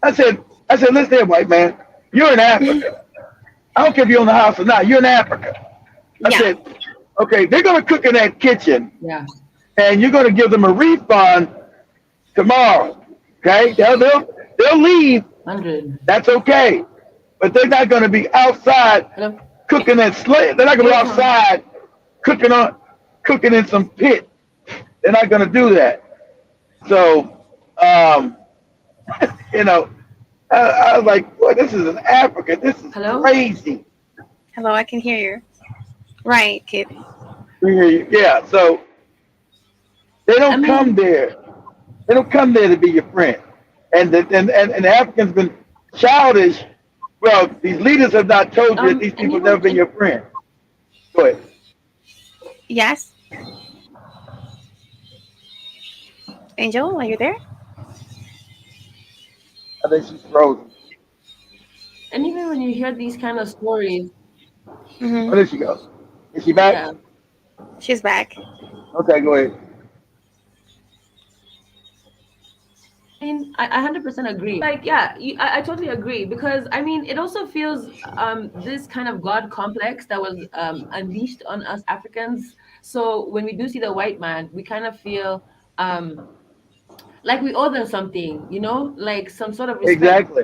I said, listen here, white man. You're in Africa. I don't care if you own the house or not. You're in Africa. I Yeah. said, okay, they're going to cook in that kitchen, Yeah. and you're going to give them a refund tomorrow. Okay? They'll leave. 100. That's okay. But they're not going to be outside Hello. cooking and slave. They're not going to be Ewoton. outside cooking in some pit. They're not going to do that. So, um, you know, I was like, boy, this is in Africa. This is Hello. crazy. Hello, I can hear you. Right, kid. Yeah. So they I don't come mean, there. They don't come there to be your friend. And the Africans been childish. Well, these leaders have not told you that these and people have even never been your friend. Go ahead. Yes. Angel, are you there? I think she's frozen. and even when you hear these kind of stories, Where Mm-hmm. did she go? Is she back? yeah. She's back. Okay, go ahead. I mean, I 100% agree. Like, yeah, I totally agree because I mean, it also feels this kind of God complex that was unleashed on us Africans. So when we do see the white man, we kind of feel um like we owe them something, like some sort of respect Exactly.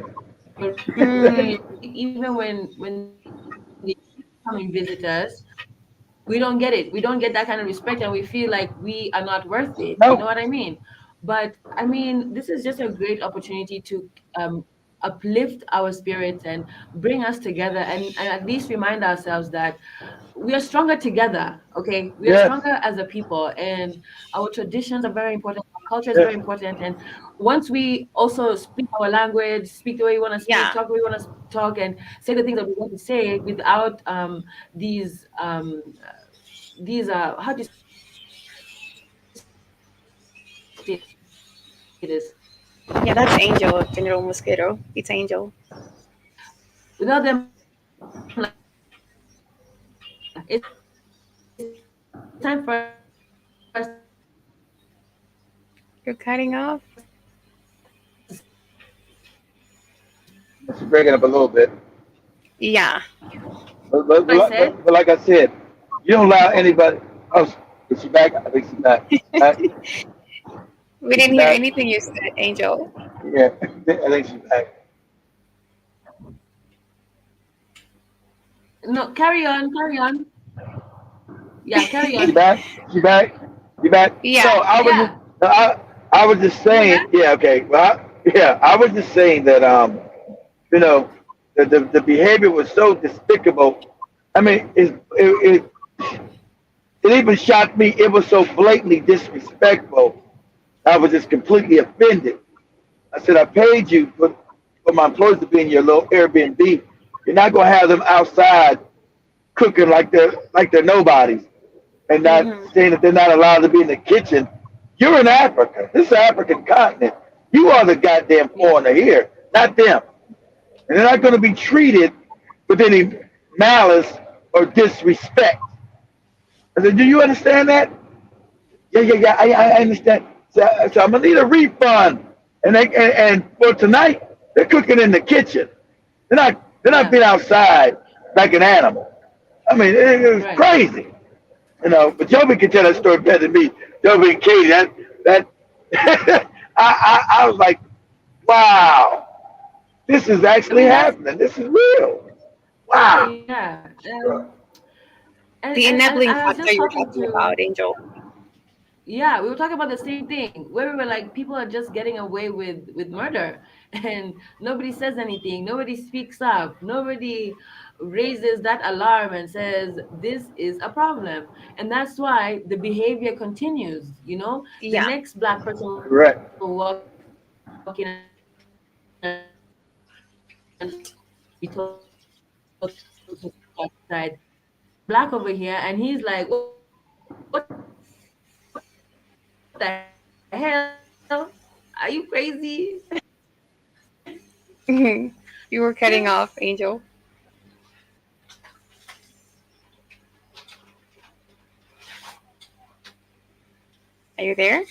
or Mm, even when they come and visit us, we don't get it. We don't get that kind of respect, and we feel like we are not worth it. You know what I No. mean? But I mean, this is just a great opportunity to uplift our spirits and bring us together, and at least remind ourselves that we are stronger together. Okay, we are Yes. stronger as a people, and our traditions are very important. Our culture is Yes. very important, and once we also speak our language, speak the way we want to speak, yeah. talk the way we want to talk, and say the things that we want to say without these how do you say this, Yeah, that's Angel, General Mosquito. It's Angel. without them like it's time for us to stand up and You're cutting off. She's breaking up a little bit. Yeah. But like I said, you don't allow anybody. Oh, is she back? I think she's back. Back? We Is she didn't hear back? anything you said, Angel. Yeah, I think she's back. No, carry on, carry on. Yeah, carry She on. back? She back? You back? Yeah. No, I was just, Yeah, no, I was just you're saying. back. Yeah, okay. Well, yeah, I was just saying that you know, the behavior was so despicable. I mean, it even shocked me. It was so blatantly disrespectful. I was just completely offended. I said, I paid you for my employees to be in your little Airbnb. You're not gonna have them outside cooking like they're nobodies and not Hmm. saying that they're not allowed to be in the kitchen. You're in Africa. This is an African continent. You are the goddamn Yeah, foreigner here, not them. And they're not going to be treated with any malice or disrespect. I said, do you understand that? Yeah, yeah, yeah. I understand. So I'm gonna need a refund. And for tonight, they're cooking in the kitchen. They're not yeah, being outside like an animal. I mean, it was right. crazy. But Joby can tell that story better than me. Joby and Katie, that I was like, wow, this is I actually mean, that's happening. This is real. Wow. yeah. The And enabling I was factor just you're talking talking to, about, Angel. yeah, we were talking about the same thing where we were like, people are just getting away with murder, and nobody says anything, nobody speaks up, nobody raises that alarm and says this is a problem. And that's why the behavior continues. The Yeah. next black person will walk in and say, we told you not to go outside, we told you not to go outside. And then there's another black over here, and he's like, what the hell? Are you crazy? You were cutting off, Angel. Are you there?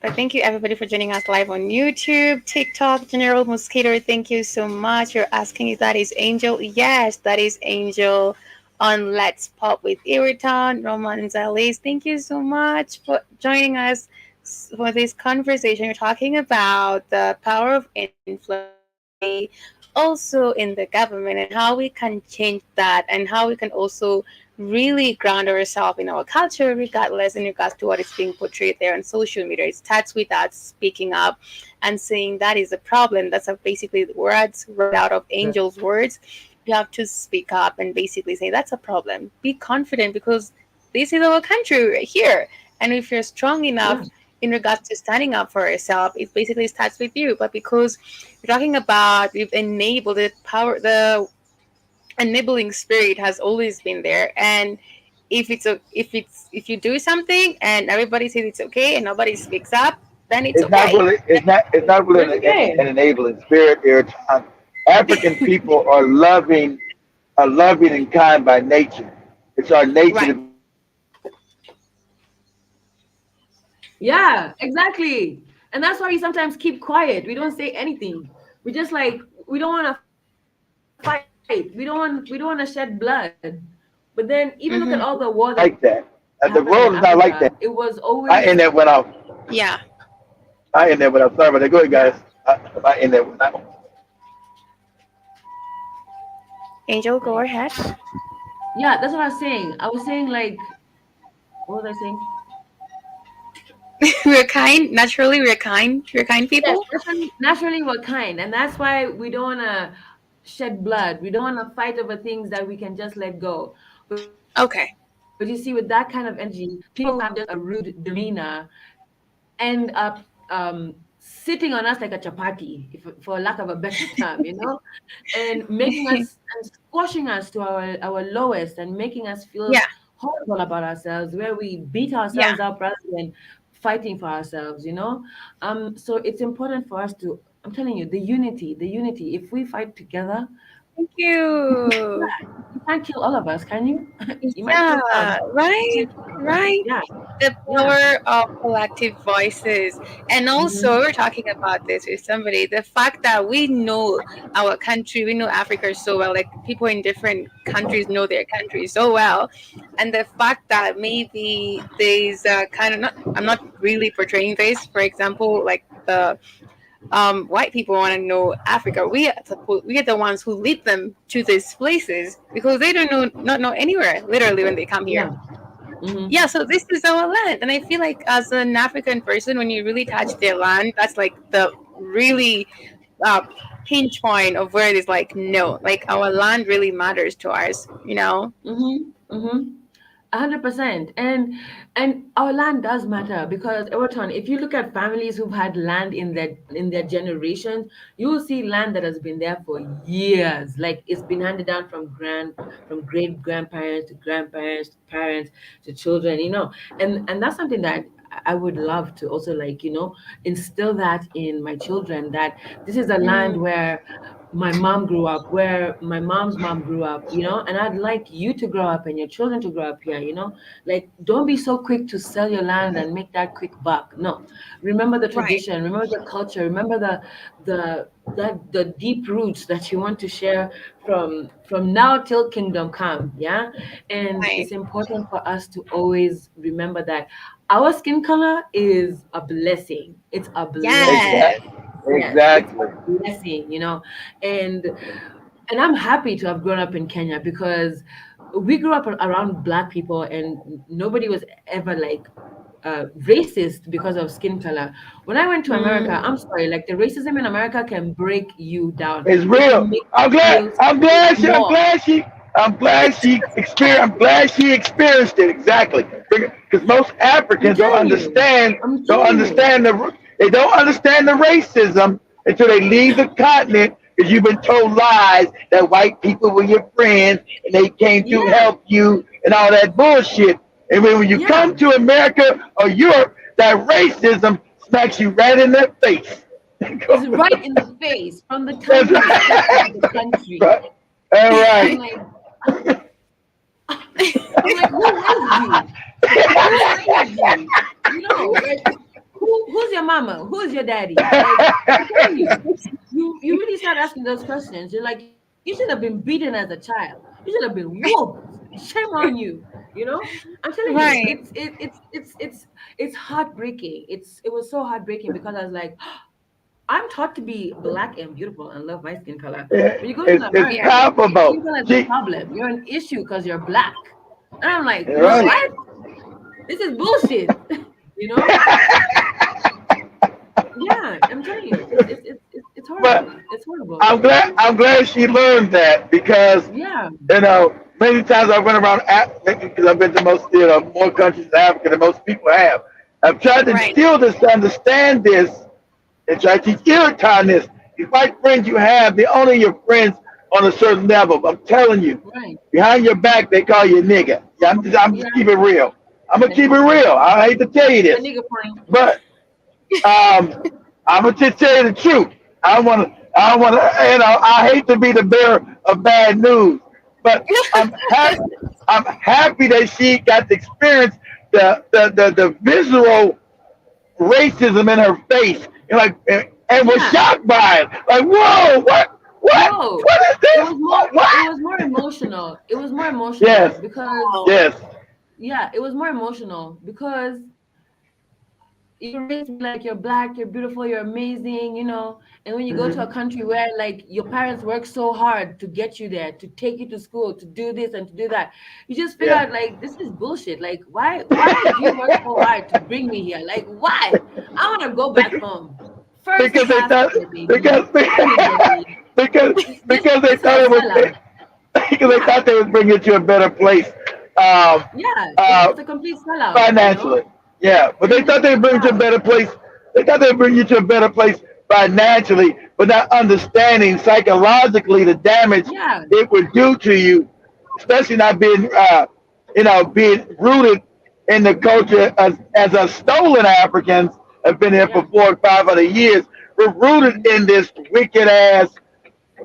But thank you everybody for joining us live on YouTube, TikTok, General Mosquito. Thank you so much. You're asking if that is Angel. Yes, that is Angel on Let's Pop with Ewoton, Roman Gonzalez. Thank you so much for joining us for this conversation. We're talking about the power of influence, especially also in the government, and how we can change that, and how we can also really ground ourselves in our culture, regardless in regards to what is being portrayed there on social media. It starts with us speaking up and saying that is a problem. That's basically the words right out of Angel's words. You have to speak up and basically say that's a problem. Be confident because this is our country right here. And if you're strong enough Yeah, in regards to standing up for yourself, it basically starts with you. But because we're talking about we've enabled the power, the enabling spirit has always been there. And if you do something and everybody says it's okay and nobody speaks up, then it's It's not okay. really it's an okay. enabling spirit there, Tom. African people are loving and kind by nature. It's our nature to Right. be loving and kind. Yeah, exactly. And that's why we sometimes keep quiet. We don't say anything. We just like, we don't want to fight. We don't want to shed blood. But then even look at all the war that Mm-hmm. happened in Like Africa. that. It was The world is always not like that. yeah, I end that went off. Yeah. I end that went off. Sorry about that. Go ahead, guys. I end that went off. Angel, go ahead. yeah, that's what I was saying. I was saying like, what was I saying? We're kind. Naturally, we're kind. We're kind Yes, people. naturally we're kind, and that's why we don't want to shed blood. We don't want to fight over things that we can just let go. But you see, with that kind of Okay. energy, people who have just a rude demeanor end up sitting on us like a chapati, if, for lack of a better term, and making us and squashing us to our lowest and making us feel Yeah. horrible about ourselves, where we beat Yeah. ourselves up rather than fighting for ourselves. So it's important for us to, I'm telling you, the unity, if we fight together, Thank you. You can't kill all of us, can you? You might kill some. Yeah, You right, can't kill all of us. right. Yeah, The yeah. power of collective voices. And also, we Mm-hmm. were talking about this with somebody. The fact that we know our country, we know Africa so well, like people in different countries know their country so well. And the fact that maybe there's kind of not, I'm not really portraying this, for example, like the white people want to know Africa. We are the ones who lead them to these places because they don't know not know anywhere. Literally, when they come here, Yeah. Mm-hmm. yeah. So this is our land, and I feel like as an African person, when you really touch their land, that's like the really uh, pinch point of where it is like no, like our land really matters to us. You know, Mm-hmm. Mm-hmm. 100%. And our land does matter because Everton, if you look at families who've had land in their generations, you will see land that has been there for years. Like it's been handed down from great grandparents to grandparents to parents to children, and that's something that I would love to also like, instill that in my children that this is a mm, land where my mom grew up, where my mom's mom grew up, and I'd like you to grow up and your children to grow up here, like don't be so quick to sell your land and make that quick buck. No, remember the right, tradition, remember the culture, remember the deep roots that you want to share from now till kingdom come. Yeah, and right, it's important for us to always remember that our skin color is a blessing. It's a blessing. yes, Exactly. Yes, it's Exactly. a blessing, and I'm happy to have grown up in Kenya because we grew up around black people and nobody was ever like racist because of skin color. When I went to America, mm, I'm sorry, like the racism in America can break you down. It's It can real. make I'm you glad. feel I'm so glad she. I'm small. glad she. I'm glad she experienced it exactly. Because most I'm Africans don't telling you. understand. I'm Don't telling you. understand the. They don't understand the racism until they leave the continent. Because you've been told lies that white people were your friends and they came to Yeah. help you and all that bullshit. And when you Yeah. come to America or Europe, that racism smacks you right in the face. It's right in the face from the time That's you step into right. the country. Right. All I'm right. like, I'm like, who raised you? Who raised you? Like who's your mama? Who's your daddy? Like I'm telling you, you really start asking those questions. You're like, you should have been beaten as a child. You should have been whooped. Shame on you. I'm telling you, right, it's heartbreaking. It was so heartbreaking because I was like, I'm taught to be black and beautiful and love my skin color. When you go to It's yeah, America, your skin palpable. color is a She, problem. You're an issue because you're black. And I'm like, right. what? This is bullshit. you know? Yeah, I'm telling you, it's But horrible. It's horrible. I'm glad she learned that because Yeah, many times I went around Africa because I've been to most more countries in Africa than most people have. I've tried to right, instill this to understand this and try to teach Ewoton this. These white friends you have, they're only your friends on a certain level. I'm telling you, right. behind your back they call you a nigga. Yeah, I'm Yeah, just keep it real. I'm gonna a keep it nigga real. point. I hate to tell you A this, nigga point. but um, I'm gonna just tell you the truth. I want to, I hate to be the bearer of bad news, but I'm happy that she got to experience the visual racism in her face, and was Yeah. shocked by it. Like, whoa, No, what is this? it What? was more emotional. It was more emotional Yes, because wow, yes, yeah, it was more emotional because you raised me like you're black, you're beautiful, you're amazing, and when you go to a hmm, country where like your parents work so hard to get you there, to take you to school, to do this and to do that, you just figure yeah. out like this is bullshit. Like why did you work so hard to bring me here? Like why? I want to go back because, home. First because they thought passport, baby. because Let me get the because because they this is thought a it was sellout. because they Yeah, thought they would bring you to a better place, um, yeah. uh, It's a complete sellout. financially. Yeah, but they It's thought a they'd bring you to a sellout. better place. They thought they'd bring you to a better place financially, but not understanding psychologically the damage Yeah, it would do to you, especially not being, being rooted in the culture as a stolen Africans have been here for yeah, 400 or 500 years. We're rooted mhm, in this wicked ass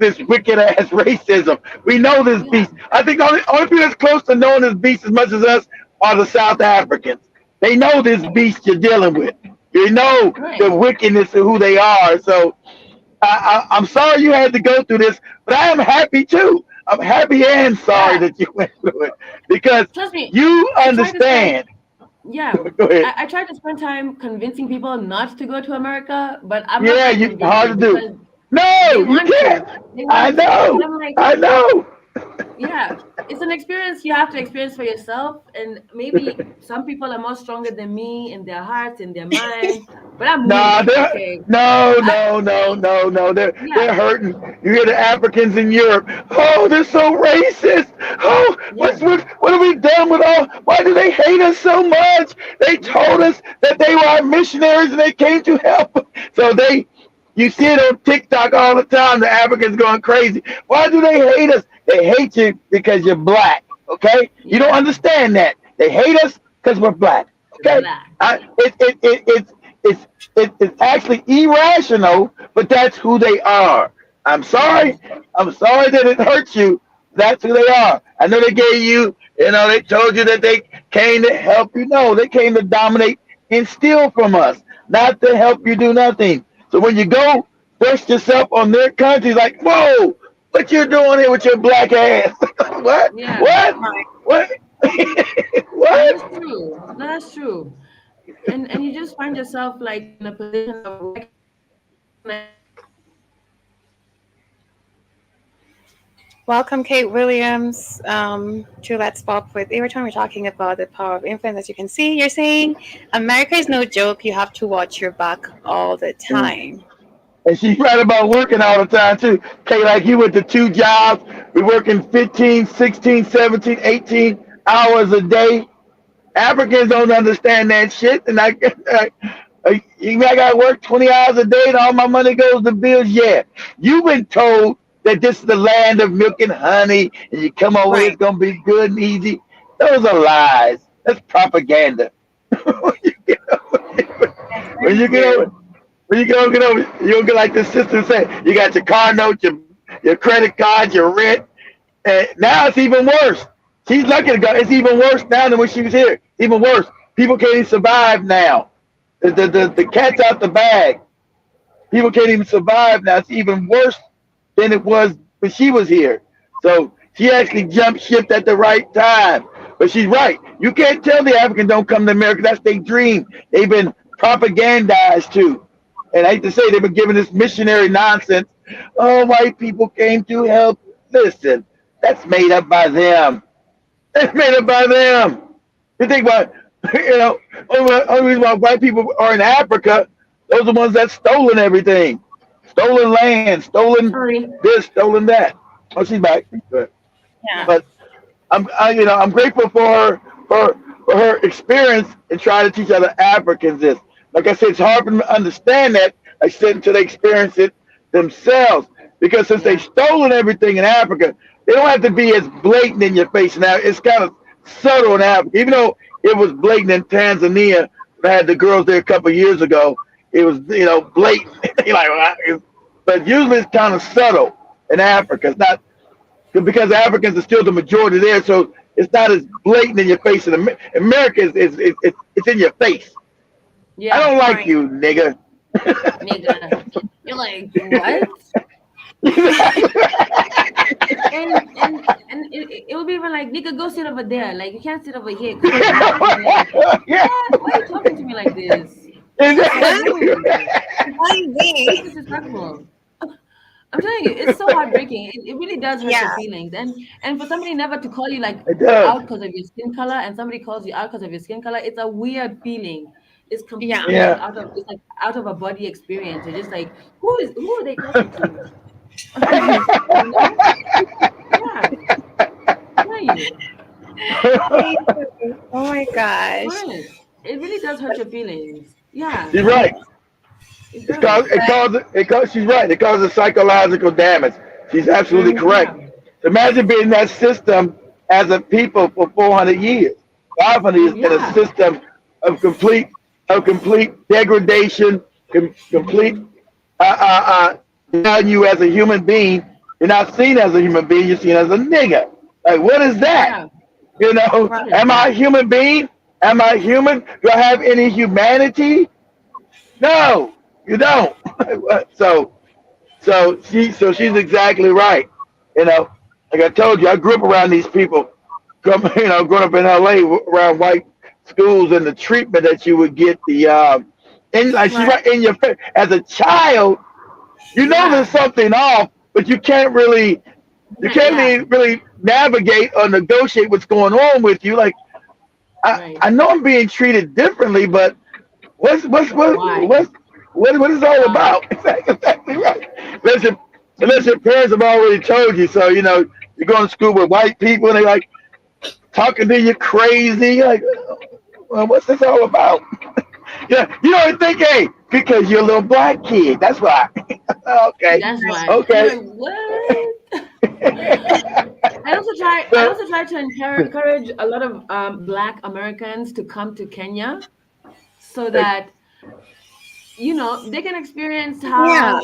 this wicked ass racism. We know this Yeah. beast. I think only people that's close to knowing this beast as much as us are the South Africans. They know this Right. beast you're dealing with. You know the Right. wickedness of who they are. So I'm sorry you had to go through this, but I am happy too. I'm happy and sorry Yeah. that you went through it because Trust me. you I try to spend understand. yeah. Go ahead. I try to spend time convincing people not to go to America, but I'm not Yeah, very you hard to convincing do. because they No, you want can't. to. They I want to. And know. I'm like, I know. yeah, it's an experience you have to experience for yourself. And maybe some people are more stronger than me in their hearts, in their minds, but I'm Nah, me, they're okay? no, I, no, no, no, no. yeah, They're hurting. You hear the Africans in Europe? Oh, they're so racist. Oh, yeah, what have we done with all? Why do they hate us so much? They told yeah, us that they were our missionaries and they came to help. So you see it on TikTok all the time. The Africans going crazy. Why do they hate us? They hate you because you're black. Okay, you don't yeah, understand that. They hate us because we're black. the Okay, black. it's it's actually irrational, but that's who they are. I'm Yeah, sorry. I'm sorry that it hurts you. That's who they are. I know they gave you, they told you that they came to help you. No, they came to dominate and steal from us, not to help you do nothing. So when you go brush yourself on their country, like, whoa, what you doing here with your black ass? What? yeah, What? What? that What? is true. No, that's true. And you just find yourself like in a position of why can't I just be myself? Welcome, Kate Williams, to Let's Pop with Ewoton. We're talking about the power of influence. As you can see, you're saying America is no joke. You have to watch your back all the time. And she's right about working all the time too. Okay, like you went to 2 jobs. We working 15, 16, 17, 18 hours a day. Africans don't understand that shit. And I got to work 20 hours a day and all my money goes to bills. Yeah. You've been told that this is the land of milk and honey and you come over here, Right. it's going to be good and easy. Those are lies. That's propaganda. when you get over, Yes, when thank you get over, you. when you go get over, you'll get like the sister said, you got your car note, your credit card, your rent, and now it's even worse. She's lucky to go. It's even worse now than when she was here. Even worse. People can't even survive now. The cat's out the bag. People can't even survive now. It's even worse than it was when she was here. So she actually jumped ship at the right time. But she's right. You can't tell the Africans don't come to America. That's their dream. They've been propagandized too. And I hate to say they've been given this missionary nonsense. Oh, white people came to help. Listen, that's made up by them. That's made up by them. You think about, only reason why white people are in Africa, those are the ones that stolen everything. Stolen land, stolen Sorry. this, stolen that. Oh, she's back. But, Yeah. Yeah. but I'm grateful for for her experience in trying to teach other Africans this. Like I said, it's hard for them to understand that, like I said, until they experience it themselves. Because since they've Yeah. stolen everything in Africa, they don't have to be as blatant in your face now. It's kind of subtle in Africa. Even though it was blatant in Tanzania, when I had the girls there a couple of years ago, it was, blatant. You're like, "Well," but usually it's kind of subtle in Africa. It's not because Africans are still the majority there, so it's not as blatant in your face. In America, it's in your face. I Yeah. don't like Right. you, nigga. Nigga. You're like, what? And it will be even like, nigga, go sit over there. Like, you can't sit over here because you're black. And I'm like, Yeah, what? Why are you talking to me like this? That's so What? rude. Why That's me? disrespectful. I'm telling you, it's so heartbreaking. It really does hurt your Yeah. feelings. And for somebody never to call you like it does. out because of your skin color, and somebody calls you out because of your skin color, it's a weird feeling. It's Yeah. completely like Yeah. it's like out of a body experience. You're just like, who are they talking to? you know? Yeah, I'm telling you. Thank you. Oh my For gosh. real. It really does hurt your feelings. Yeah, She's right. it It's called, does. she's right. It causes psychological damage. She's absolutely correct. Yeah, Imagine being in that system as a people for 400 years. 500 years in a yeah, system of complete degradation, complete denying you as a human being You're not seen as a human being. You're seen as a nigga. Like, what is that? Yeah. You know, What is am I a that? human being? Am I human? Do I have any humanity? No, you don't. so, she's exactly right. You know, like I told you, I grew up around these people. Growing up in LA around white schools and the treatment that you would get, and like she's Right. right in your face as a child. You know there's Yeah. something off, but you can't Yeah. really navigate or negotiate what's going on with you. Like, Right. I know I'm being treated differently, but what's what's what Why? what's what is all Why? about? Exactly right. Unless your parents have already told you. So you're going to school with white people and they like talking to you crazy. You're like, well, what's this all about? Yeah, you don't think, hey, because you're a little black kid. That's why. Okay, That's why. And you're okay. like, what? I So, also try to encourage a lot of Black Americans to come to Kenya so hey, that they can experience Yeah. how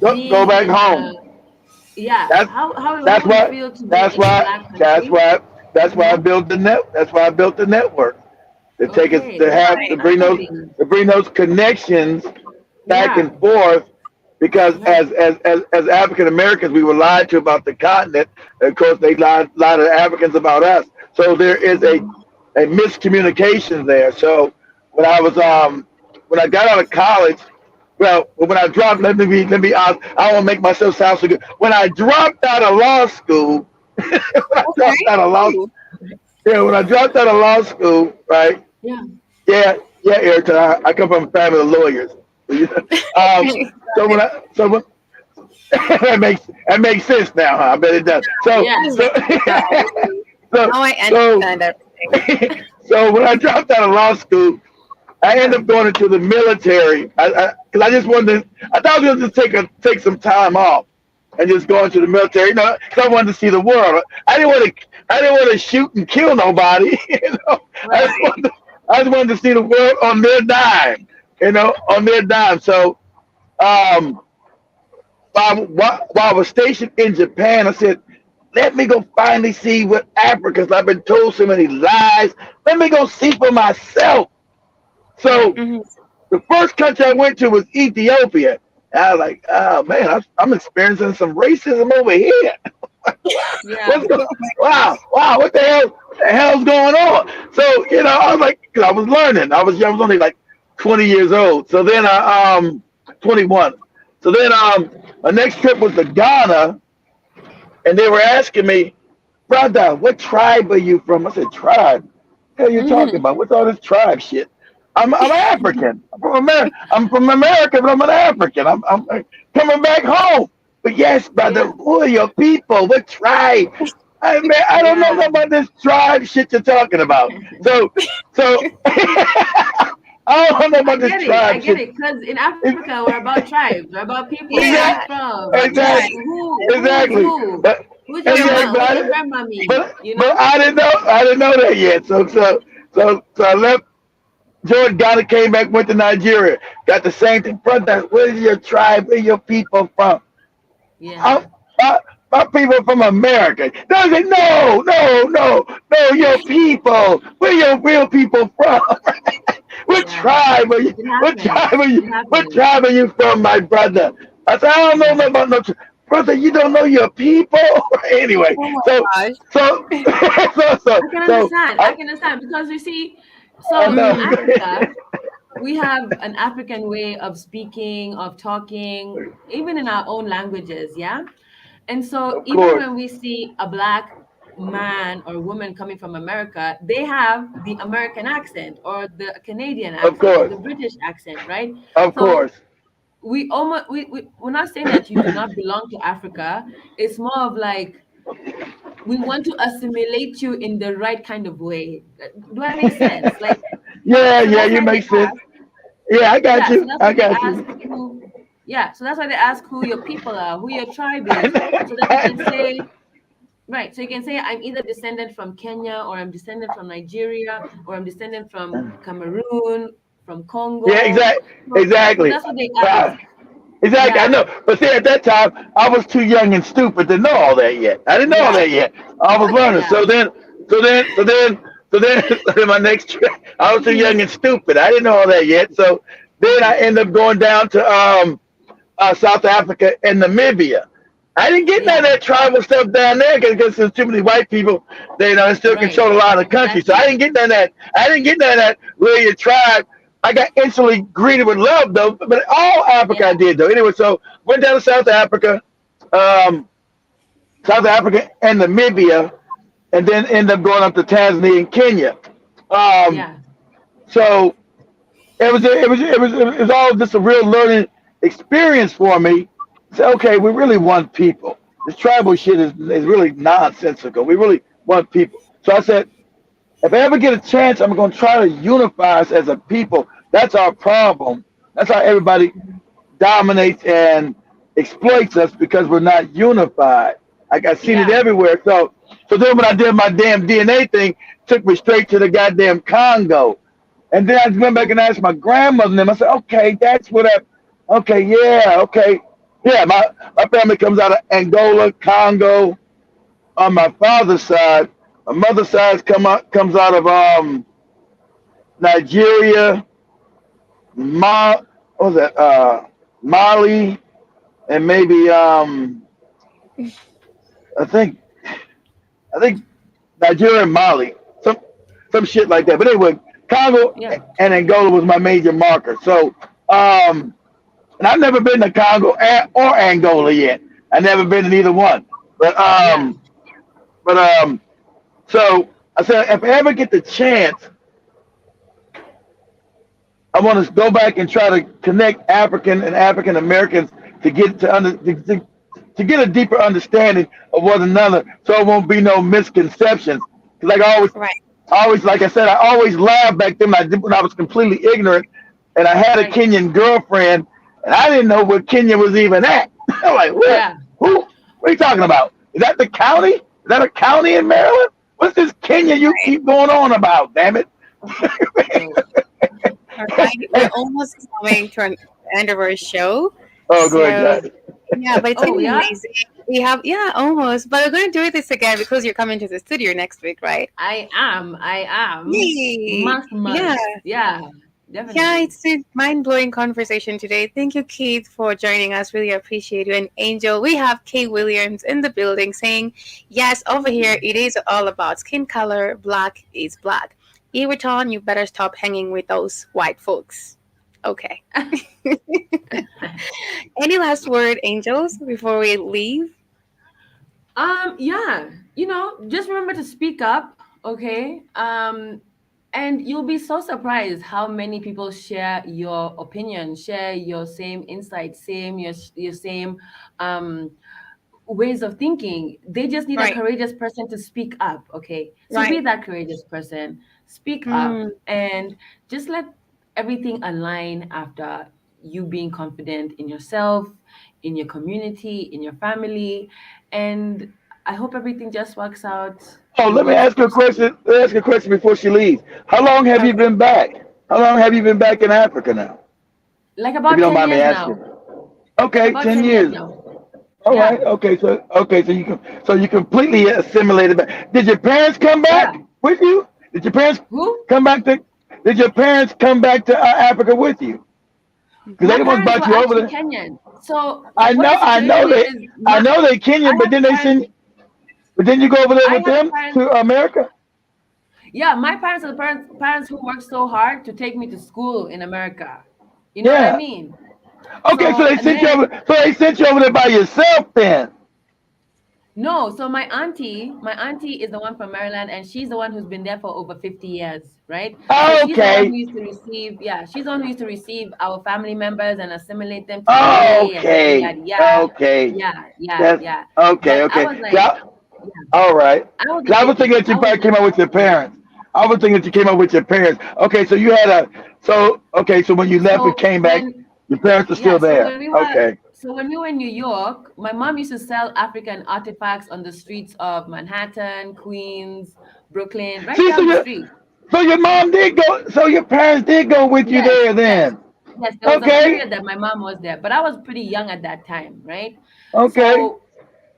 go being back in home. the yeah That's how that's it would why feel to be that's in a why Black that's country. why that's why I Hmm. built the net. That's why I built the network to take us Okay, to that's have Right. amazing. to bring those connections back Yeah, and forth. Because right. as African Americans, we were lied to about the continent. And of course, they lied to Africans about us. So there is Hmm. a miscommunication there. So when I was Yeah. when I got out of college, well, when I dropped, let me honest, I don't want to make myself sound so good. When I dropped out of law school, when I Okay. dropped out of law, Ooh. yeah, when I dropped out of law school, right? Yeah. Yeah, yeah, Erica, I come from a family of lawyers. um, so when I so when that makes sense now, huh? I bet it does. Yes. So Now I so understand everything. so when I dropped out of law school, I ended Yeah. up going into the military. Because I just wanted to, I thought I was going to take some time off and just go into the military. Because I wanted to see the world. I didn't want to shoot and kill nobody. Right. I just wanted to see the world on their dime. On their dime. So um, while I was stationed in Japan, I said, let me go finally see what Africa's. I've been told so many lies. Let me go see for myself. Right. So Hmm. the first country I went to was Ethiopia. And I was like, oh man, I'm experiencing some racism over here. Yeah. What's going? Wow, what the hell's going on? So I was like, 'cause I was learning. I was only like 20 years old. So then 21. So then my next trip was to Ghana, and they were asking me, brother, what tribe are you from? I said, tribe? What the hell you talking Hmm. about? What's all this tribe shit? I'm African. I'm from America. I'm from America, but I'm an African. I'm coming back home. But yes, brother, Yeah. who are your people? What tribe? I don't know Yeah. about this tribe shit you're talking about. So I don't know I about this get it. I tribe get shit. it. Because in Africa, we're about tribes. We're about people. Where are Yeah. you Exactly, from? About exactly, time. Who's exactly. who? But Who's your Your exactly, mama? Who's mom. your grandmommy? but I didn't know that yet. So I left George got it, came back, went to Nigeria. Got the same thing. Brother, where's your tribe? Where your people from? Yeah. I'm, my, my people from America. No, they, no, your people. Where your real people from? What Yeah. tribe are you? It happens. It What happens. tribe are you from, my brother? I said, I don't know Yeah. nothing about no tribe. Brother, you don't know your people? Anyway, Oh so, my gosh. so, I I, can understand because you see, I so in know. Mm. Africa, we have an African way of speaking, of talking, even in our own languages, yeah? And so Of even course, when we see a black man or woman coming from America, they have the American accent or the Canadian of accent or course, the British accent, right? of So course. we're not saying that you do not belong to Africa. It's more of like we want to assimilate you in the right kind of way. Do I make sense? Like, Yeah, so yeah, that's you why they make sense. ask, Yeah, I got yeah, so you. that's I why they got ask you. who, yeah, so that's why they ask who your people are, who your tribe is, so that you I can know. say, right, so you can say, I'm either descendant from Kenya, or I'm descendant from Nigeria, or I'm descendant from Cameroon, from Yeah, Congo. So exactly. that's what they ask. Wow. Exactly, I Yeah. know. But see, at that time, I was too young and stupid to know all that yet. I didn't know all Yeah. that yet. I was learning. Yeah. So then my next trip, I was too young and stupid. I didn't know all that yet. So then I ended up going down to South Africa and Namibia. I didn't get none of Yeah. that tribal stuff down there because there's too many white people. They still Right. control a lot of the country. So I Exactly. didn't get none of that. I didn't get none of that really your tribe. I got instantly greeted with love though. But all Africa I Yeah. did though. Anyway, so went down to um, South Africa and Namibia, and then ended up going up to Tanzania and Kenya. Um, Yeah. so it was all just a real learning experience for me. So okay, we really want people. This tribal shit is really nonsensical. We really want people. So I said, if I ever get a chance, I'm going to try to unify us as a people. That's our problem. That's how everybody dominates and exploits us because we're not unified. Like I've seen it Yeah. everywhere. So then when I did my damn DNA thing, took me straight to the goddamn Congo. And then I went back and asked my grandmother and them. I said, okay, that's what I, okay, yeah, okay. Yeah, my family comes out of Angola, Congo on my father's side. My mother's side comes out of Nigeria, Ma, what was that? Mali, and maybe I think I think Nigeria and Mali, some shit like that. But anyway, Congo Yeah. and Angola was my major marker. So and I've never been to Congo or Angola yet. I've never been to either one. But Yeah. but so I said if I ever get the chance, I want to go back and try to connect African and African Americans to get to get a deeper understanding of one another, so it won't be no misconceptions. 'Cause like Right. like I said, I always laughed back then when I was completely ignorant, and I had a Right. Kenyan girlfriend, and I didn't know where Kenya was even at. I'm like, what? Yeah. Who? What are you talking about? Is that the county? Is that a county in Maryland? What's this Kenya you keep going on about? Damn it! So. All right. We're almost coming to an end of our show. Oh, go ahead, So guys. yeah, but it's been Oh yeah. amazing. We have, yeah, almost. But we're going to do this again because you're coming to the studio next week, right? I am. I am. Yay! Yeah. Must. Yeah. Yeah, Definitely. it's a mind blowing conversation today. Thank you, Keith, for joining us. Really appreciate you. And Angel, we have Kay Williams in the building saying, yes, over here it is all about skin color. Black is black. Ewoton, you better stop hanging with those white folks. Okay. Any last word, Angels, before we leave? Yeah, just remember to speak up, okay? And you'll be so surprised how many people share your opinion, share your same insights, your same um ways of thinking. They just need a Right, courageous person to speak up, okay? So be right. that courageous person, speak up, Mm, and just let everything align after you being confident in yourself, in your community, in your family. And I hope everything just works out Oh, the let me way it's ask you a supposed to. question. Let me ask you a question before she leaves. How long have you okay. been back? How long have you been back in Africa now? Like If you about don't 10 mind me years asking. now. Like Okay, about 10 10 years years. now. All right. Yeah. So you completely assimilated back. Did your parents come Yeah. back with you? Did your parents Who? come back to? Did your parents come back to Africa with you? Because they My the ones parents were brought you over actually there. Kenyan. So I what know. the I situation know they. is, I know they I Kenyan, but have then they parents. send. But then you go over there I with have them parents. to America. Yeah, my parents are the parents who worked so hard to take me to school in America. You know what I Yeah. mean? Okay. So So they and sent you then over. So they sent you over there by yourself then. no, so my auntie is the one from Maryland, and she's the one who's been there for over 50 years, right? So she's the one Okay. who used to receive, yeah, she's the one who used to receive our family members and assimilate them to the way and yada Okay. yada yada. Okay. Yeah, yeah, That's yeah. okay. But I Okay. was like, yeah, All right. I was a 'Cause I was thinking baby. that you I was probably came like, up with your parents. I was thinking that you came up with your parents. Okay, so so when you left and so came back, when your parents are yeah, still there. Okay. so when we were in New York, my mom used to sell African artifacts on the streets of Manhattan, Queens, Brooklyn, right See, down the street. so your mom did go. So your parents did go with you Yes, there yes. then. Yes, there was a Okay. period that my mom was there, but I was pretty young at that time, right? Okay. So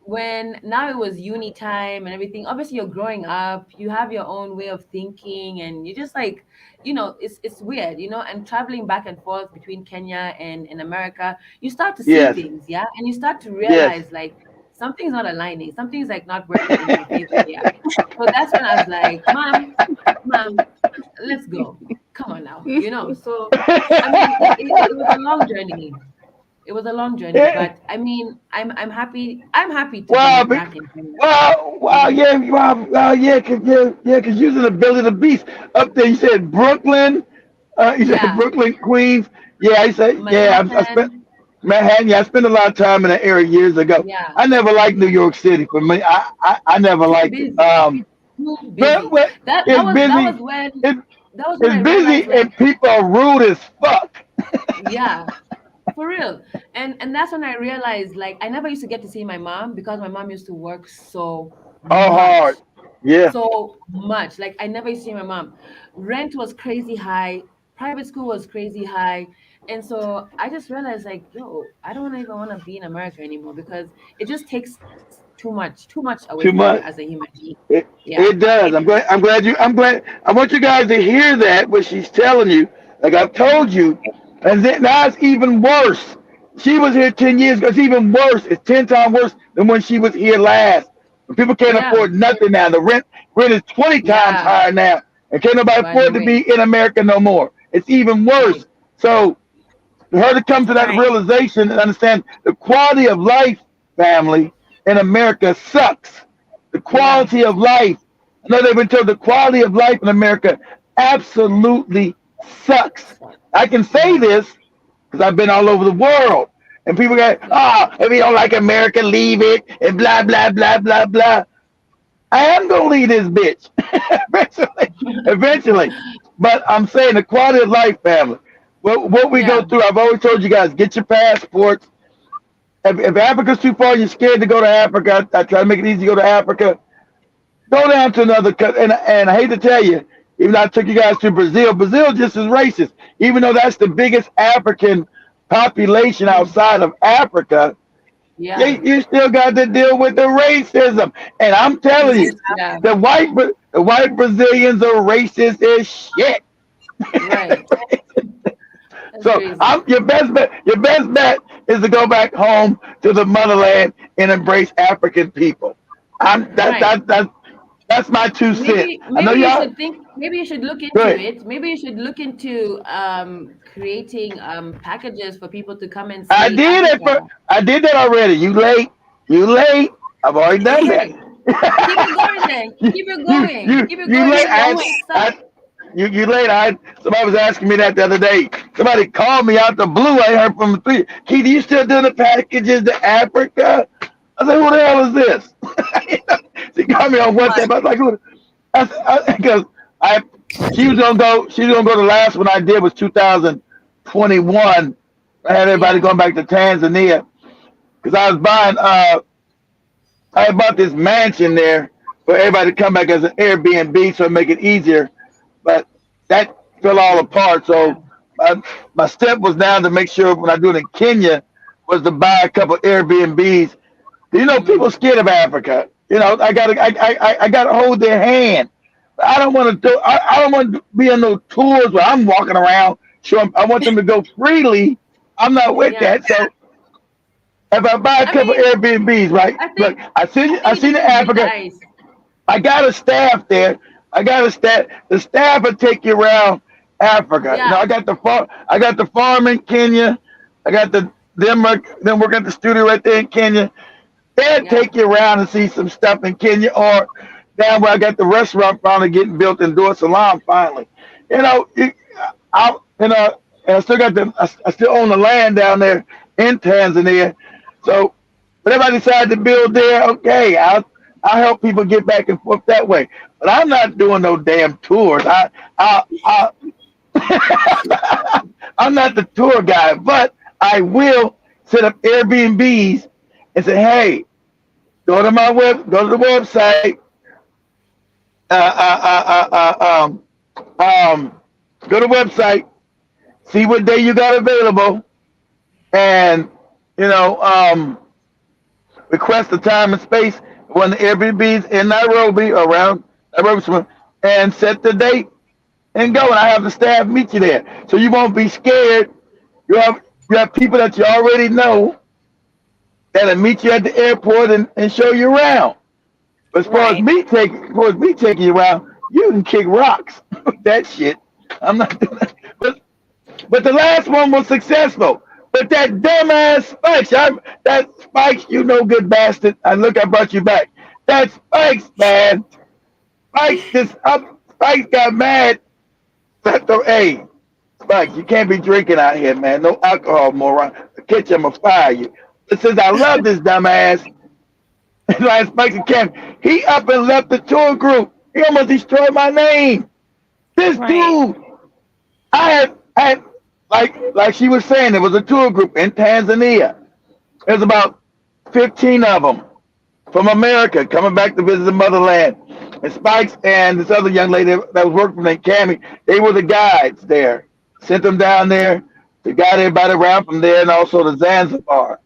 when now it was uni time and everything, obviously you're growing up, you have your own way of thinking, and you just like, it's weird, and traveling back and forth between Kenya and in America, you start to see Yes. things, yeah, and you start to Yes. realize like something's not aligning, something's like not working in my favor here. So that's when I was like, mom, let's go. Come on now, So I mean, it was a long journey. It was a long journey, Yeah. but I mean, I'm happy. I'm happy to be Wow. back in Kenya. Wow. You know, Yeah. Wow. Yeah. Cause using the Billy the Beast up there. You said Brooklyn. You said yeah, Brooklyn, Queens. Yeah. I said yeah. I spent Manhattan. Manhattan. Yeah. I spent a lot of time in that area years ago. Yeah, I never liked New York City. For me, I never too liked it. busy, too But, busy. but That that it's was that was busy. when It, that was when it's I realized busy like, and people are rude as fuck. yeah, for real. And that's when I realized like I never used to get to see my mom because my mom used to work so All hard. much. Yeah. So much. Like I never used to see my mom. Rent was crazy high. Private school was crazy high. And so I just realized like, yo, I don't even want to be in America anymore because it just takes too much away from you Too as a much. human being. It, Yeah. it does. I'm glad you. I'm glad. I want you guys to hear that what she's telling you. Like I've told Mhm. you, and then now it's even worse. She was here 10 years ago. It's even worse. It's 10 times worse than when she was here last. When people can't Yeah. afford nothing now. The rent is 20 times Yeah. higher now, and can't nobody By the afford to way. be in America no more. It's even Right. worse. So for her to come to that Right. realization and understand the quality of life, family, in America sucks. The Yeah. quality of life. I know they've been told the quality of life in America absolutely sucks. I can say Yeah. this because I've been all over the world. And people go, Yeah. oh, if you don't like America, leave it, and blah, blah, blah, blah, blah. I am going to leave this bitch eventually. Eventually. But I'm saying the quality of life, family. What we go Yeah. through, I've always told you guys, get your passports. If Africa's too far, you're scared to go to Africa. I try to make it easy to go to Africa. Go down to another country. And I hate to tell you, even though I took you guys to Brazil, Brazil just as racist. Even though that's the biggest African population Mm. outside of Africa, Yeah. you still got to deal with the racism. And I'm telling you, Yeah. the white Brazilians are racist as shit. Right. That's So crazy. your best bet is to go back home to the motherland and embrace African people. I'm that Right. that that that's my 2 cents. I know Maybe you y'all should think, maybe you should look into good. it. Maybe you should look into creating packages for people to come and see Africa. I did that already. You late. You late. I've already done that. Okay. Keep it going then. Keep it going. Keep it You going. late. Keep Don't going. stop. You late. Somebody was asking me that the other day. Somebody called me out the blue. I heard from the three. Keith, you still doing the packages to Africa? I said, who the hell is this? She called me on WhatsApp. I was like, who? Because I, she was gonna go. She was gonna go. The last one I did was 2021. I had everybody Yeah. going back to Tanzania because I was buying. I bought this mansion there for everybody to come back as an Airbnb, so it make it easier. But that fell all apart. Yeah. So my step was down to make sure when I do it in Kenya was to buy a couple Airbnbs. You know, people Mm. scared of Africa. You know, I gotta hold their hand. I don't want to do. I don't want to be on no tours where I'm walking around. Sure, I want them to go freely. I'm not with Yeah. that. So if I buy a I couple mean, Airbnbs, right? I Look, think I I think it seen just in would be Africa. nice. I got a staff there. I got a staff. The staff will take you around Africa. You know, Yeah. I got the farm in Kenya. I got them working at the studio right there in Kenya. They'll Yeah. take you around and see some stuff in Kenya, or down where I got the restaurant finally getting built in Dar es Salaam finally. You know, I and I still got I still own the land down there in Tanzania. So whatever I decide to build there, okay, I'll help people get back and forth that way. But I'm not doing no damn tours. I'm not the tour guy, but I will set up Airbnbs and say, hey, go to the website, uh, uh, uh, uh, uh, um, go to the website, see what day you got available, and you know, request the time and space when the Airbnb's in Nairobi, around Nairobi, and set the date and go. And I have the staff meet you there, so you won't be scared. You have people that you already know that'll meet you at the airport and show you around. But Right. as far as me taking you around, you can kick rocks. That shit. I'm not doing that. But the last one was successful. But that dumbass Spikes, that Spikes, you no good bastard. I brought you back. That Spikes, man. Spikes got mad. Hey, Spikes, you can't be drinking out here, man. No alcohol, moron. I'll catch him or fire you. It says I love this dumbass. Like Spikes and Cam, he up and left the tour group. He almost destroyed my name. This Right. dude, I had like she was saying, there was a tour group in Tanzania. There's about 15 of them from America coming back to visit the motherland. And Spikes and this other young lady that was working for them, Cammy, they were the guides there. Sent them down there to guide everybody around from there and also to Zanzibar.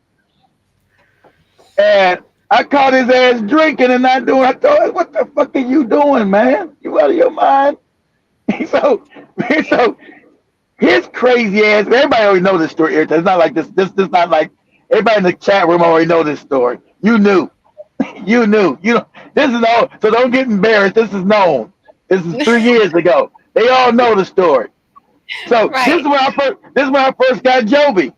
And I caught his ass drinking and not doing. I told him, "What the fuck are you doing, man? You out of your mind?" so, so his crazy ass. Everybody already know this story. It's not like this. This not like everybody in the chat room already know this story. You knew, you knew. You know this is all. So don't get embarrassed. This is known. This is 3 years ago. They all know the story. So this is Right. when I first. This is when I first got Joby.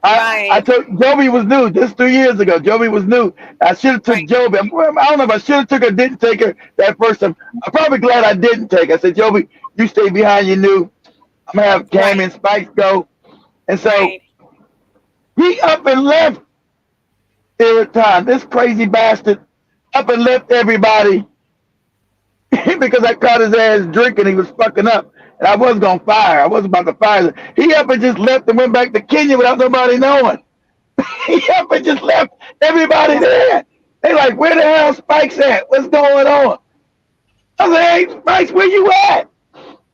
I Right. took Joby was new. This 3 years ago. Joby was new. I should have took Right. Joby. I don't know if I should have took her, didn't take her that first time. I'm probably glad I didn't take her. I said, Joby, you stay behind. You knew. I'm gonna have Cam Right. and Spikes go. And so Right. he up and left every time. This crazy bastard up and left everybody because I caught his ass drinking. He was fucking up. And I was gonna fire. I was about to fire him. He up and just left and went back to Kenya without nobody knowing. He up and just left everybody Right. there. They like, where the hell Spike's at? What's going on? I was like, hey, Spikes, where you at?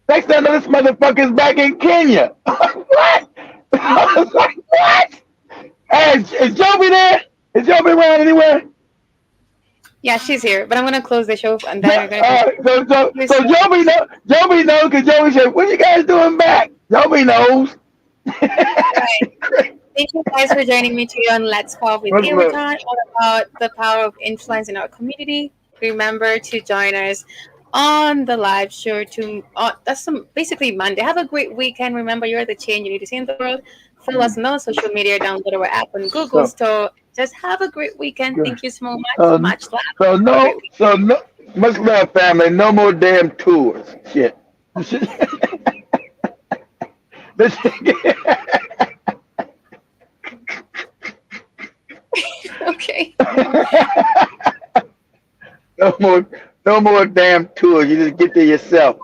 Next thing I know, this motherfucker's back in Kenya. What? I was like, what? Hey, is Joby there? Is Joby around anywhere? Yeah, she's here, but I'm gonna close the show and then we're gonna So continue. Joby knows, because Joby said, what you guys doing back? Joby knows. Right. Thank you guys for joining me today on Let's Talk with What's up? Ewoton, all about the power of influence in our community. Remember to join us on the live show to that's basically Monday. Have a great weekend. Remember, you're the change you need to see in the world. Follow us on all social media, download our app on Google So, Store. Just have a great weekend. Thank you so much. um, Much love. so Have a great no, weekend. so no, much love, family. No more damn tours. Shit. This- Okay. no more, no more damn tours. You just get there yourself.